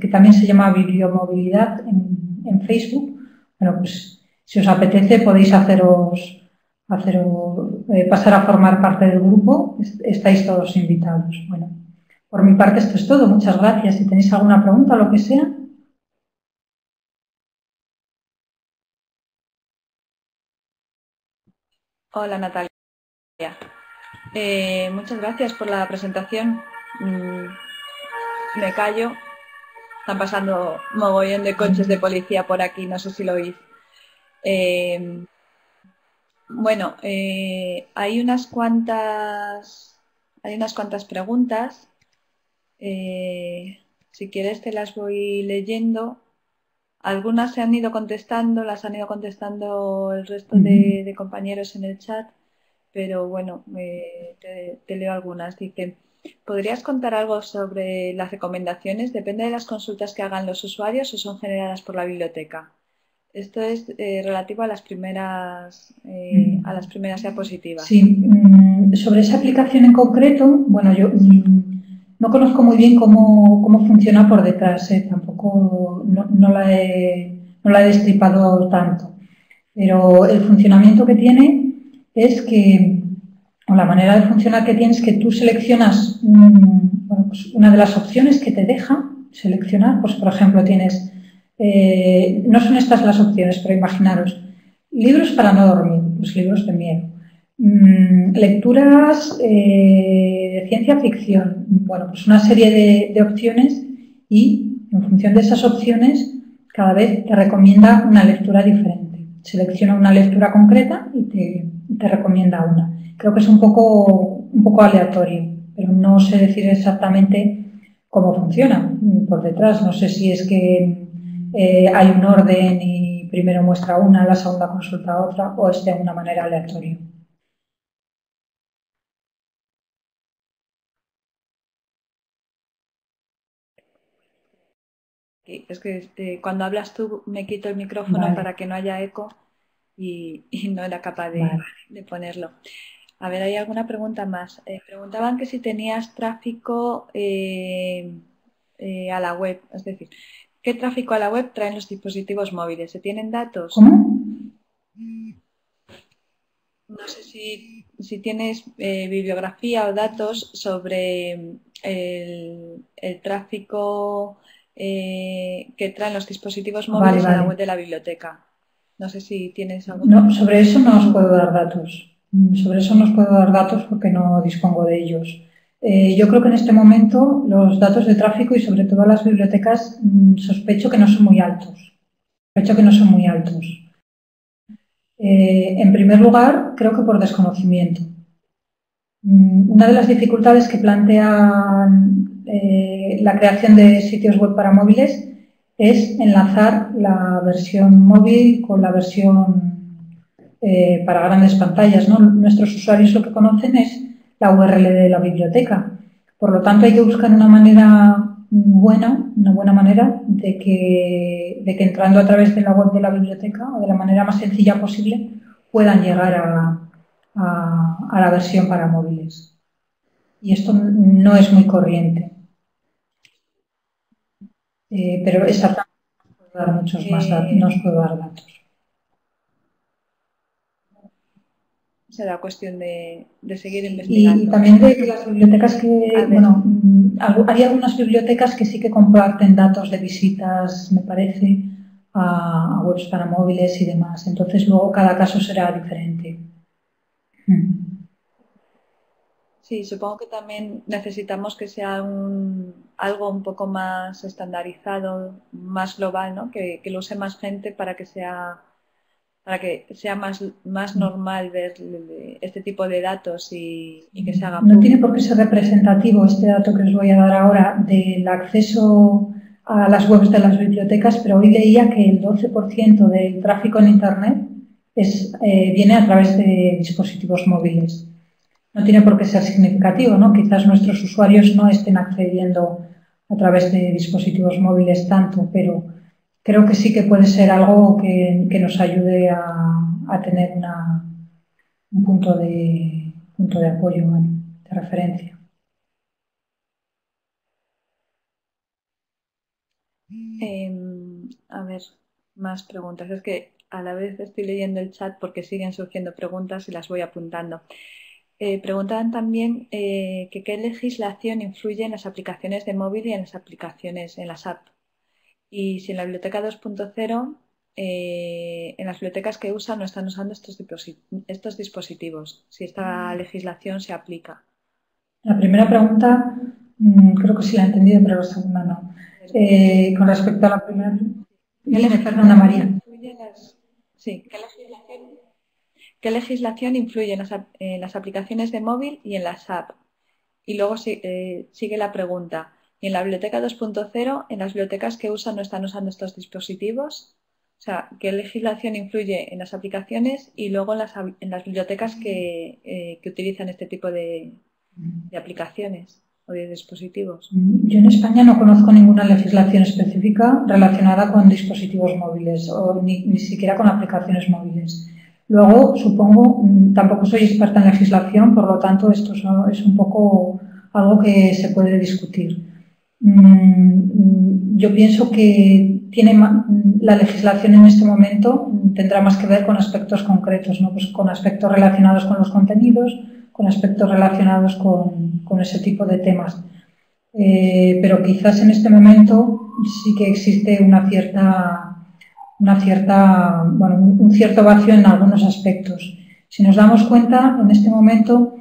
que también se llama Bibliomovilidad en Facebook. Bueno, pues si os apetece podéis pasar a formar parte del grupo. Estáis todos invitados. Bueno, por mi parte esto es todo. Muchas gracias. Si tenéis alguna pregunta o lo que sea. Hola, Natalia. Muchas gracias por la presentación. Me callo. Están pasando mogollón de coches de policía por aquí, no sé si lo oís. Bueno, hay unas cuantas preguntas. Si quieres te las voy leyendo. Algunas se han ido contestando, las han ido contestando el resto de compañeros en el chat, pero bueno, te leo algunas. Dice, ¿podrías contar algo sobre las recomendaciones? ¿Depende de las consultas que hagan los usuarios o son generadas por la biblioteca? Esto es relativo a las primeras diapositivas. Sí, sobre esa aplicación en concreto, bueno, yo no conozco muy bien cómo funciona por detrás, tampoco no la he destripado tanto, pero el funcionamiento que tiene es que, o la manera de funcionar que tiene es que tú seleccionas pues una de las opciones que te deja seleccionar, pues por ejemplo tienes, no son estas las opciones, pero imaginaros, libros para no dormir, pues libros de miedo. Lecturas de ciencia ficción, bueno, pues una serie de opciones y en función de esas opciones cada vez te recomienda una lectura diferente. Selecciona una lectura concreta y te recomienda una. Creo que es un poco aleatorio, pero no sé decir exactamente cómo funciona por detrás. No sé si es que hay un orden y primero muestra una, la segunda consulta otra, o es de una manera aleatoria. Es que cuando hablas tú me quito el micrófono para que no haya eco y no era capaz de ponerlo. A ver, ¿hay alguna pregunta más? Preguntaban que si tenías tráfico a la web, es decir, ¿qué tráfico a la web traen los dispositivos móviles? ¿Se tienen datos? ¿Cómo? No sé si tienes bibliografía o datos sobre el tráfico que traen los dispositivos móviles a la web de la biblioteca. No sé si tienes algo. No, sobre eso no os puedo dar datos. Sobre eso no os puedo dar datos porque no dispongo de ellos. Yo creo que en este momento los datos de tráfico y sobre todo las bibliotecas sospecho que no son muy altos. En primer lugar, creo que por desconocimiento. Una de las dificultades que plantea la creación de sitios web para móviles es enlazar la versión móvil con la versión para grandes pantallas, ¿no? Nuestros usuarios lo que conocen es la URL de la biblioteca. Por lo tanto, hay que buscar una buena manera de que entrando a través de la web de la biblioteca o de la manera más sencilla posible puedan llegar a la versión para móviles. Y esto no es muy corriente. Pero exactamente no os puedo dar muchos más datos, no os puedo dar datos. será cuestión de seguir Y investigando. también de las bibliotecas que, bueno, hay algunas bibliotecas que sí que comparten datos de visitas, me parece, a webs para móviles y demás. Entonces luego cada caso será diferente. Sí, supongo que también necesitamos que sea algo un poco más estandarizado, más global, ¿no? Que lo use más gente para que sea más normal ver este tipo de datos y que se haga No tiene público. por qué ser representativo este dato que os voy a dar ahora del acceso a las webs de las bibliotecas, pero hoy leía que el 12% del tráfico en Internet viene a través de dispositivos móviles. No tiene por qué ser significativo, ¿no? Quizás nuestros usuarios no estén accediendo a través de dispositivos móviles tanto, pero creo que sí que puede ser algo que nos ayude a tener un punto de apoyo, ¿vale? De referencia. A ver, más preguntas. Es que a la vez estoy leyendo el chat porque siguen surgiendo preguntas y las voy apuntando. Preguntaban también que qué legislación influye en las aplicaciones de móvil y en las aplicaciones, en las apps. Y si en la biblioteca 2.0, en las bibliotecas que usan no están usando estos dispositivos, si esta legislación se aplica. La primera pregunta creo que sí la he entendido, pero la segunda no. Con respecto a la primera, dime, Fernanda María. Sí, ¿qué legislación influye en las aplicaciones de móvil y en las apps? Y luego sigue la pregunta. ¿Y en la biblioteca 2.0, en las bibliotecas que usan no están usando estos dispositivos? O sea, ¿qué legislación influye en las aplicaciones y luego en las bibliotecas que utilizan este tipo de aplicaciones o de dispositivos? Yo en España no conozco ninguna legislación específica relacionada con dispositivos móviles o ni siquiera con aplicaciones móviles. Luego, supongo, tampoco soy experta en legislación, por lo tanto, esto es un poco algo que se puede discutir. Yo pienso que la legislación en este momento tendrá más que ver con aspectos concretos, ¿no? Pues con aspectos relacionados con los contenidos, con aspectos relacionados con ese tipo de temas. Pero quizás en este momento sí que existe un cierto vacío en algunos aspectos. Si nos damos cuenta, en este momento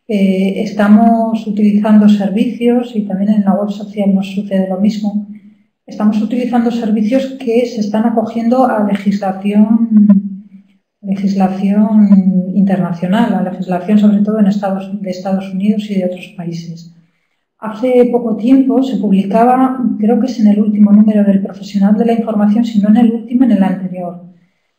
estamos utilizando servicios, y también en la web social nos sucede lo mismo, estamos utilizando servicios que se están acogiendo a legislación internacional, a legislación sobre todo de Estados Unidos y de otros países. Hace poco tiempo se publicaba, creo que es en el último número del Profesional de la Información, si no en el último, en el anterior.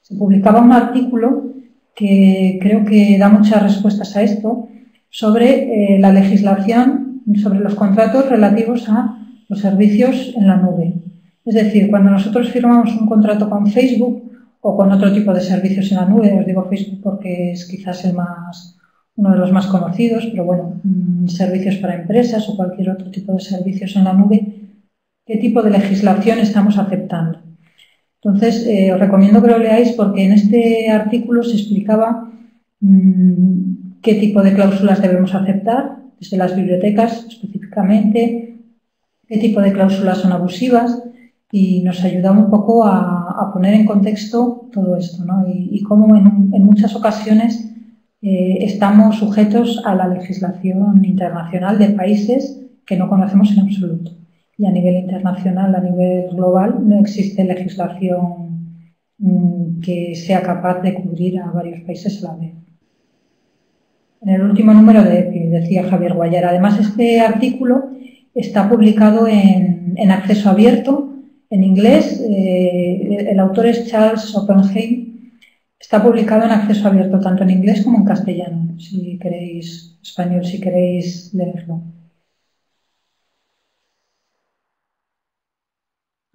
Se publicaba un artículo que creo que da muchas respuestas a esto sobre la legislación, sobre los contratos relativos a los servicios en la nube. Es decir, cuando nosotros firmamos un contrato con Facebook o con otro tipo de servicios en la nube, os digo Facebook porque es quizás uno de los más conocidos, pero bueno, servicios para empresas o cualquier otro tipo de servicios en la nube, ¿qué tipo de legislación estamos aceptando? Entonces, os recomiendo que lo leáis porque en este artículo se explicaba qué tipo de cláusulas debemos aceptar, desde las bibliotecas específicamente, qué tipo de cláusulas son abusivas, y nos ayudaba un poco a poner en contexto todo esto, ¿no? Y cómo en muchas ocasiones estamos sujetos a la legislación internacional de países que no conocemos en absoluto. Y a nivel internacional, a nivel global, no existe legislación que sea capaz de cubrir a varios países a la vez. En el último número de EPI, decía Javier Guayar. Además, este artículo está publicado en acceso abierto, en inglés. El autor es Charles Oppenheim. Está publicado en acceso abierto tanto en inglés como en castellano, si queréis, español, si queréis leerlo.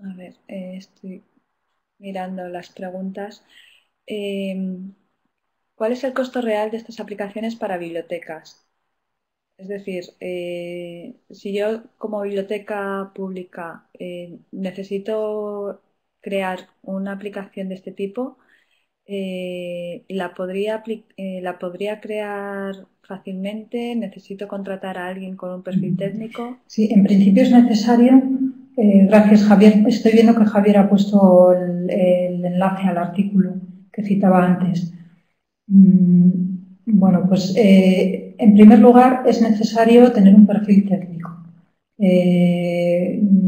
A ver, estoy mirando las preguntas. ¿Cuál es el costo real de estas aplicaciones para bibliotecas? Es decir, si yo como biblioteca pública necesito crear una aplicación de este tipo, la podría crear fácilmente. ¿Necesito contratar a alguien con un perfil técnico? Sí, en principio es necesario. Gracias, Javier. Estoy viendo que Javier ha puesto el enlace al artículo que citaba antes. Bueno, pues en primer lugar es necesario tener un perfil técnico.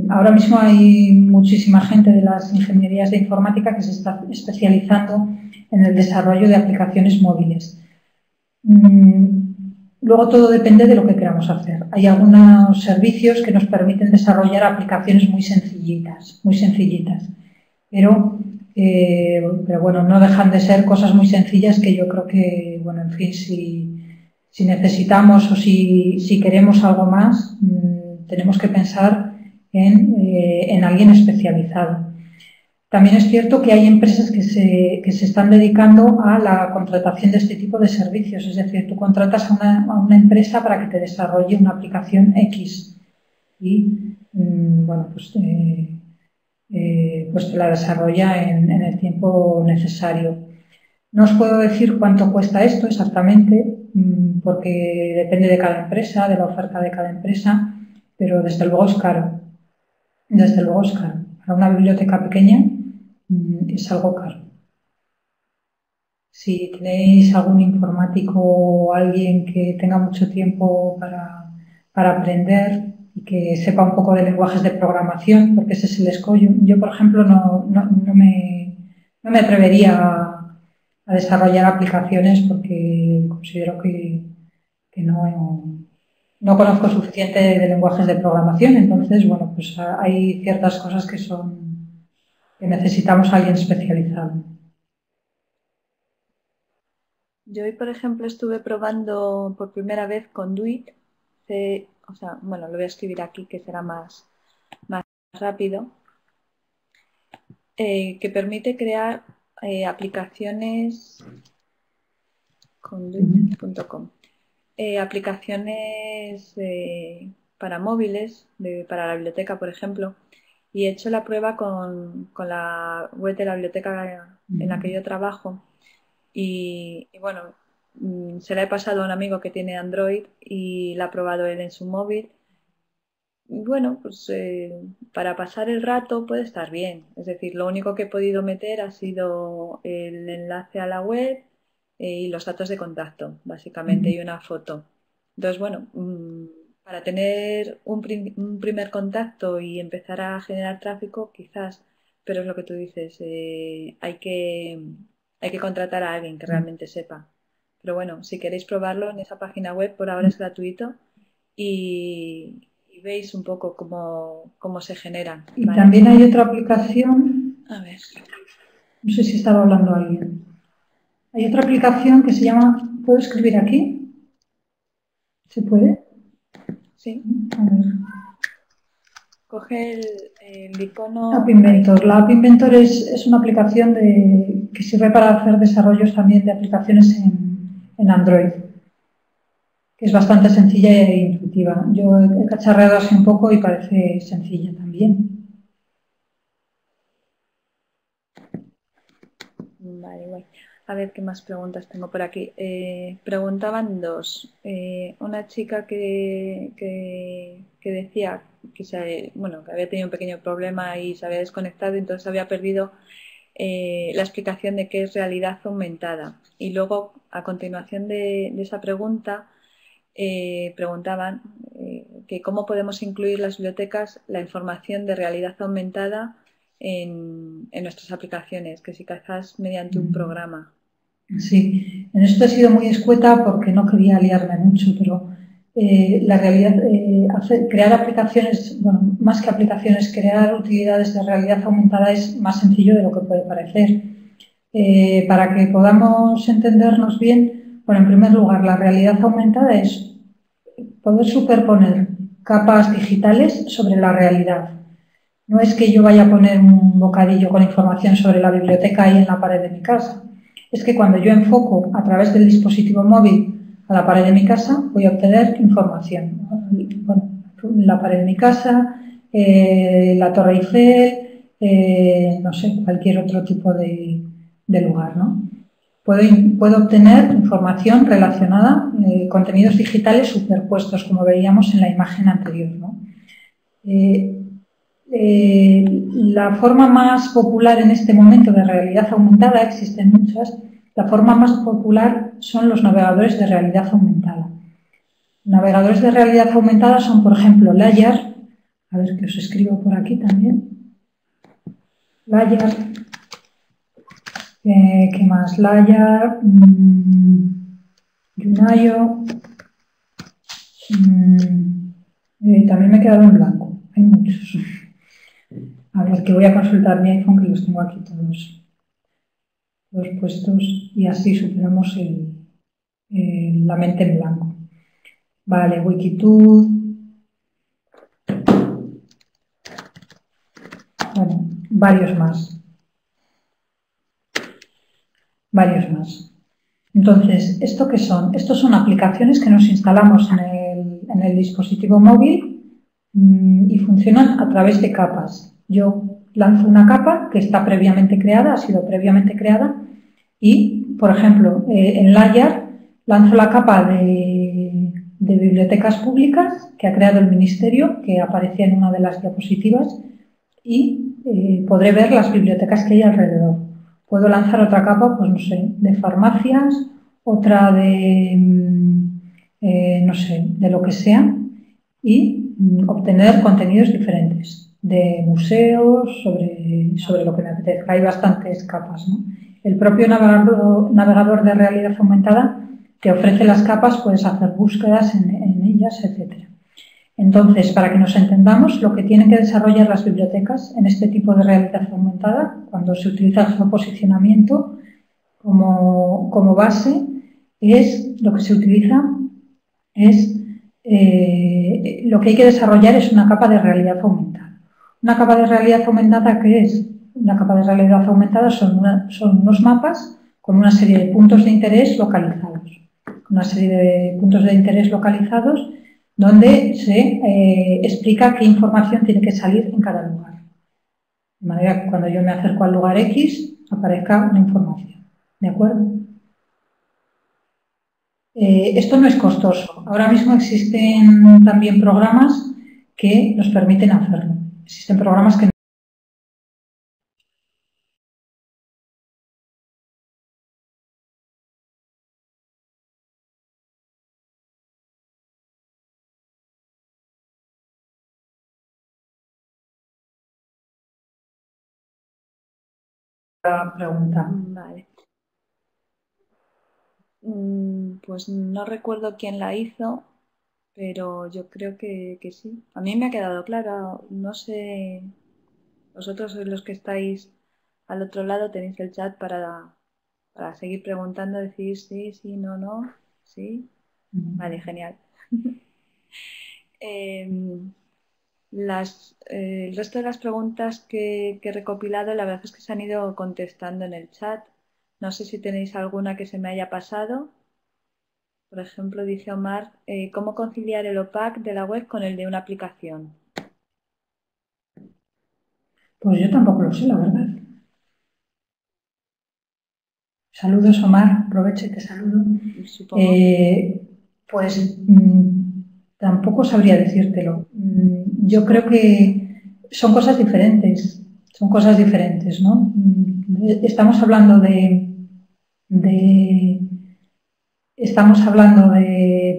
Ahora mismo hay muchísima gente de las ingenierías de informática que se está especializando en el desarrollo de aplicaciones móviles. Luego todo depende de lo que queramos hacer. Hay algunos servicios que nos permiten desarrollar aplicaciones muy sencillitas, pero bueno, no dejan de ser cosas muy sencillas que yo creo que, bueno, en fin, si necesitamos o si queremos algo más, tenemos que pensar en alguien especializado. También es cierto que hay empresas que se están dedicando a la contratación de este tipo de servicios. Es decir, tú contratas a una empresa para que te desarrolle una aplicación X y, bueno, pues te la desarrolla en el tiempo necesario. No os puedo decir cuánto cuesta esto exactamente, porque depende de cada empresa, de la oferta de cada empresa, pero desde luego es caro. Desde luego es caro. Para una biblioteca pequeña es algo caro. Si tenéis algún informático o alguien que tenga mucho tiempo para aprender y que sepa un poco de lenguajes de programación, porque ese es el escollo. Yo, por ejemplo, no me atrevería a desarrollar aplicaciones porque considero que no conozco suficiente de lenguajes de programación. Entonces, bueno, pues hay ciertas cosas que necesitamos a alguien especializado. Yo hoy, por ejemplo, estuve probando por primera vez Conduit. O sea, bueno, lo voy a escribir aquí que será más rápido. Que permite crear aplicaciones conduit.com. Aplicaciones para móviles, para la biblioteca, por ejemplo, y he hecho la prueba con la web de la biblioteca en la que yo trabajo y bueno, se la he pasado a un amigo que tiene Android y la ha probado él en su móvil. Y bueno, pues para pasar el rato puede estar bien. Es decir, lo único que he podido meter ha sido el enlace a la web y los datos de contacto, básicamente, y una foto. Entonces, bueno, para tener un primer contacto y empezar a generar tráfico, quizás, pero es lo que tú dices, hay que contratar a alguien que realmente sepa. Pero bueno, si queréis probarlo en esa página web, por ahora es gratuito y veis un poco cómo se generan. Y ¿vale? También hay otra aplicación. A ver. No sé si estaba hablando alguien. Hay otra aplicación que se llama... ¿Puedo escribir aquí? ¿Se puede? Sí. A ver. Coge el icono... App Inventor. La App Inventor es una aplicación que sirve para hacer desarrollos también de aplicaciones en Android, que es bastante sencilla e intuitiva. Yo he cacharreado así un poco y parece sencilla también. Vale, guay. A ver qué más preguntas tengo por aquí. Preguntaban dos. Una chica que decía que había tenido un pequeño problema y se había desconectado y entonces había perdido la explicación de qué es realidad aumentada. Y luego, a continuación de esa pregunta, preguntaban que cómo podemos incluir las bibliotecas la información de realidad aumentada en nuestras aplicaciones, que si quizás mediante un programa. Sí, en esto he sido muy escueta porque no quería liarme mucho, pero la realidad, crear aplicaciones, bueno, más que aplicaciones, crear utilidades de realidad aumentada es más sencillo de lo que puede parecer. Para que podamos entendernos bien, bueno, en primer lugar, la realidad aumentada es poder superponer capas digitales sobre la realidad. No es que yo vaya a poner un bocadillo con información sobre la biblioteca ahí en la pared de mi casa. Es que cuando yo enfoco a través del dispositivo móvil a la pared de mi casa, voy a obtener información. Bueno, la pared de mi casa, la Torre Eiffel, no sé, cualquier otro tipo de del lugar, ¿no? Puedo obtener información relacionada, contenidos digitales superpuestos, como veíamos en la imagen anterior, ¿no? La forma más popular en este momento de realidad aumentada, existen muchas, la forma más popular son los navegadores de realidad aumentada. Navegadores de realidad aumentada son, por ejemplo, Layar, a ver que os escribo por aquí también, Layar, ¿qué más? Layar, Yunayo, también me he quedado en blanco, hay muchos. A ver, que voy a consultar mi iPhone, que los tengo aquí todos puestos, y así superamos la mente en blanco. Vale, Wikitude. Bueno, varios más. Entonces, ¿esto qué son? Estos son aplicaciones que nos instalamos en el dispositivo móvil y funcionan a través de capas. Yo lanzo una capa que está previamente creada, ha sido previamente creada, y, por ejemplo, en Layar lanzo la capa de bibliotecas públicas que ha creado el Ministerio, que aparecía en una de las diapositivas, y podré ver las bibliotecas que hay alrededor. Puedo lanzar otra capa, pues no sé, de farmacias, otra de, no sé, de lo que sea, y obtener contenidos diferentes, de museos, sobre lo que me apetezca. Hay bastantes capas, ¿no? El propio navegador de realidad aumentada te ofrece las capas, puedes hacer búsquedas en ellas, etc. Entonces, para que nos entendamos, lo que tienen que desarrollar las bibliotecas en este tipo de realidad aumentada, cuando se utiliza el geoposicionamiento como base, lo que se utiliza es lo que hay que desarrollar es una capa de realidad aumentada. Una capa de realidad aumentada, ¿qué es? Una capa de realidad aumentada son unos mapas con una serie de puntos de interés localizados. Una serie de puntos de interés localizados donde se explica qué información tiene que salir en cada lugar. De manera que cuando yo me acerco al lugar X, aparezca una información. ¿De acuerdo? Esto no es costoso. Ahora mismo existen también programas que nos permiten hacerlo. Existen programas que preguntan. Vale. Pues no recuerdo quién la hizo, pero yo creo que sí. A mí me ha quedado claro. No sé, vosotros sois los que estáis al otro lado, tenéis el chat para seguir preguntando, decir sí, sí, no, no, sí. Vale, genial. El resto de las preguntas que he recopilado, la verdad es que se han ido contestando en el chat. No sé si tenéis alguna que se me haya pasado. Por ejemplo, dice Omar, ¿cómo conciliar el OPAC de la web con el de una aplicación? Pues yo tampoco lo sé, la verdad. Saludos, Omar. Aprovecho y te saludo. Supongo. Pues tampoco sabría decírtelo. Yo creo que son cosas diferentes. Son cosas diferentes, ¿no? Estamos hablando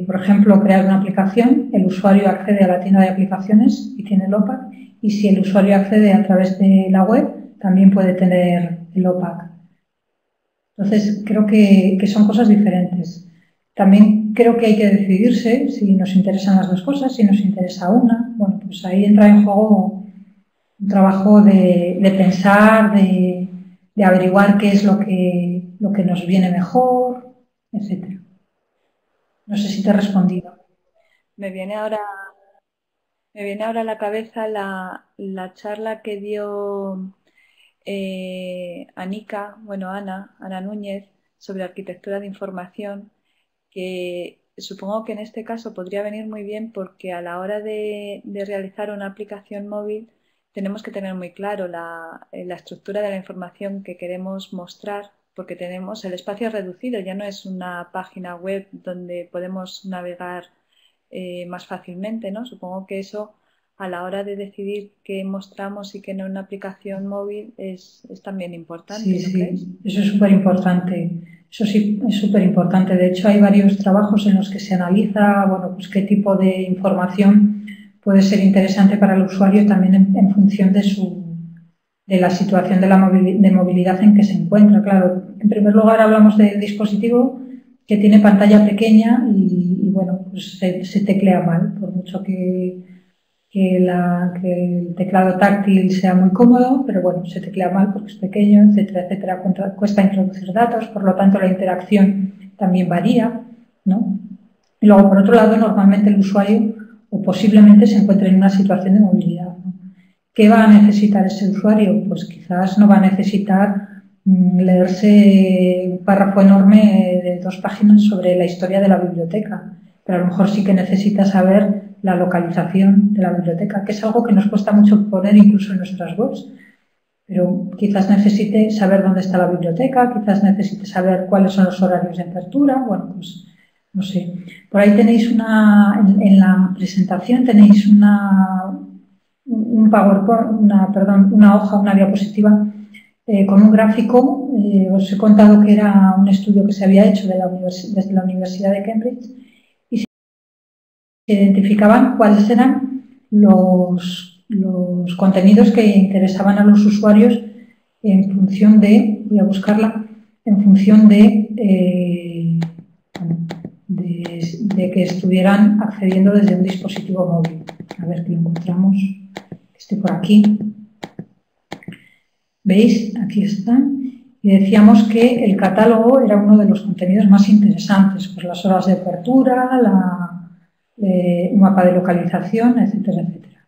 por ejemplo, crear una aplicación. El usuario accede a la tienda de aplicaciones y tiene el OPAC. Y si el usuario accede a través de la web, también puede tener el OPAC. Entonces, creo que son cosas diferentes. También creo que hay que decidirse si nos interesan las dos cosas, si nos interesa una. Bueno, pues ahí entra en juego un trabajo de pensar, de averiguar qué es lo que nos viene mejor, etc. No sé si te he respondido. Me viene ahora a la cabeza la charla que dio Ana Núñez, sobre arquitectura de información, que supongo que en este caso podría venir muy bien porque a la hora de realizar una aplicación móvil tenemos que tener muy claro la estructura de la información que queremos mostrar porque tenemos el espacio reducido, ya no es una página web donde podemos navegar más fácilmente, ¿no? Supongo que eso a la hora de decidir qué mostramos y qué no en una aplicación móvil es también importante, Sí, ¿no crees? sí, eso es súper importante. Eso sí, es súper importante. De hecho, hay varios trabajos en los que se analiza, bueno, pues qué tipo de información puede ser interesante para el usuario también en función de la situación de de movilidad en que se encuentra. Claro, en primer lugar hablamos del dispositivo que tiene pantalla pequeña bueno, pues se teclea mal, por mucho que el teclado táctil sea muy cómodo, pero bueno, se teclea mal porque es pequeño, etcétera, etcétera. Cuesta introducir datos, por lo tanto la interacción también varía, ¿no? Y luego, por otro lado, normalmente el usuario o posiblemente se encuentre en una situación de movilidad, ¿no? ¿Qué va a necesitar ese usuario? Pues quizás no va a necesitar leerse un párrafo enorme de 2 páginas sobre la historia de la biblioteca, pero a lo mejor sí que necesita saber la localización de la biblioteca, que es algo que nos cuesta mucho poner incluso en nuestras webs, pero quizás necesite saber dónde está la biblioteca, quizás necesite saber cuáles son los horarios de apertura, bueno, pues no sé. Por ahí tenéis en la presentación tenéis un PowerPoint, una hoja, una diapositiva con un gráfico. Os he contado que era un estudio que se había hecho desde la Universidad de Cambridge y se identificaban cuáles eran los contenidos que interesaban a los usuarios en función voy a buscarla, en función de que estuvieran accediendo desde un dispositivo móvil. A ver que lo encontramos, que esté por aquí. ¿Veis? Aquí está. Y decíamos que el catálogo era uno de los contenidos más interesantes, pues las horas de apertura, un mapa de localización, etcétera, etcétera.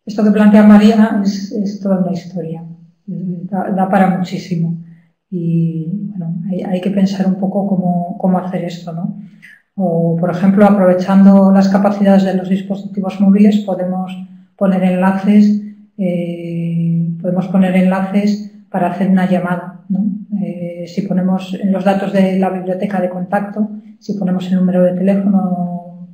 Esto que plantea María es toda una historia, da para muchísimo. Y bueno, hay que pensar un poco cómo hacer esto, ¿no? O, por ejemplo, aprovechando las capacidades de los dispositivos móviles, podemos poner enlaces para hacer una llamada, ¿no? Si ponemos en los datos de la biblioteca de contacto, si ponemos el número de teléfono,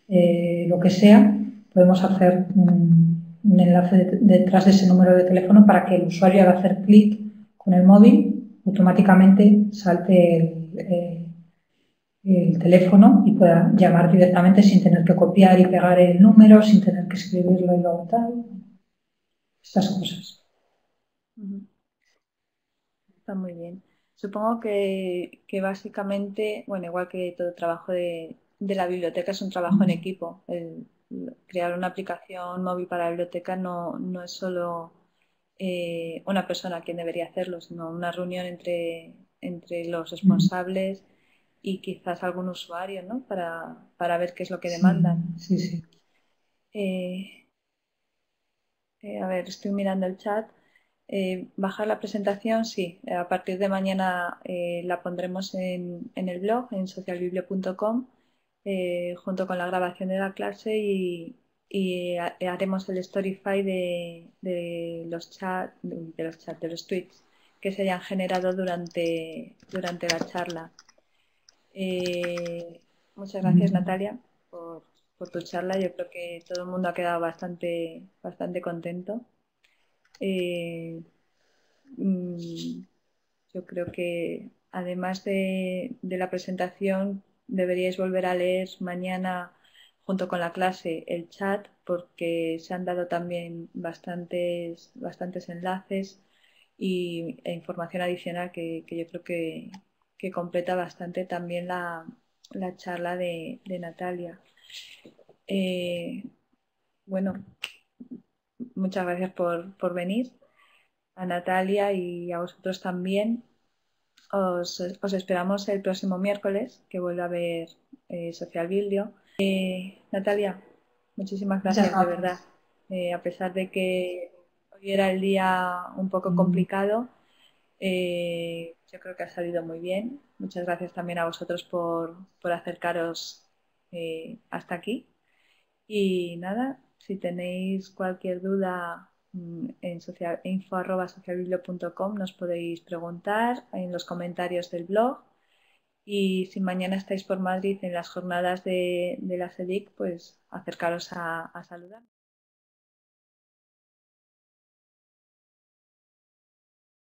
lo que sea, podemos hacer un enlace detrás de ese número de teléfono para que el usuario, al hacer clic con el móvil, automáticamente salte el teléfono y pueda llamar directamente sin tener que copiar y pegar el número, sin tener que escribirlo y luego tal. Estas cosas. Está muy bien. Supongo que básicamente, bueno, igual que todo trabajo de la biblioteca es un trabajo en equipo. Crear una aplicación móvil para la biblioteca no es solo una persona quien debería hacerlo, sino una reunión entre los responsables y quizás algún usuario, ¿no? Para ver qué es lo que demandan. Sí, sí. A ver, estoy mirando el chat. Bajar la presentación, sí. A partir de mañana la pondremos en el blog, en socialbiblio.com, junto con la grabación de la clase y haremos el Storify de los chats, de los tweets que se hayan generado durante la charla. Muchas gracias, Natalia, por tu charla. Yo creo que todo el mundo ha quedado bastante contento. Yo creo que además de la presentación deberíais volver a leer mañana junto con la clase el chat porque se han dado también bastantes enlaces e información adicional que yo creo que completa bastante también la charla de Natalia. Bueno, muchas gracias por venir, a Natalia y a vosotros también. Os esperamos el próximo miércoles, que vuelva a ver Social Biblio. Natalia, muchísimas gracias, de verdad. A pesar de que hoy era el día un poco complicado, yo creo que ha salido muy bien. Muchas gracias también a vosotros por acercaros hasta aquí. Y nada, si tenéis cualquier duda en info@socialbiblio.com nos podéis preguntar en los comentarios del blog. Y si mañana estáis por Madrid en las jornadas de la CEDIC, pues acercaros a saludar.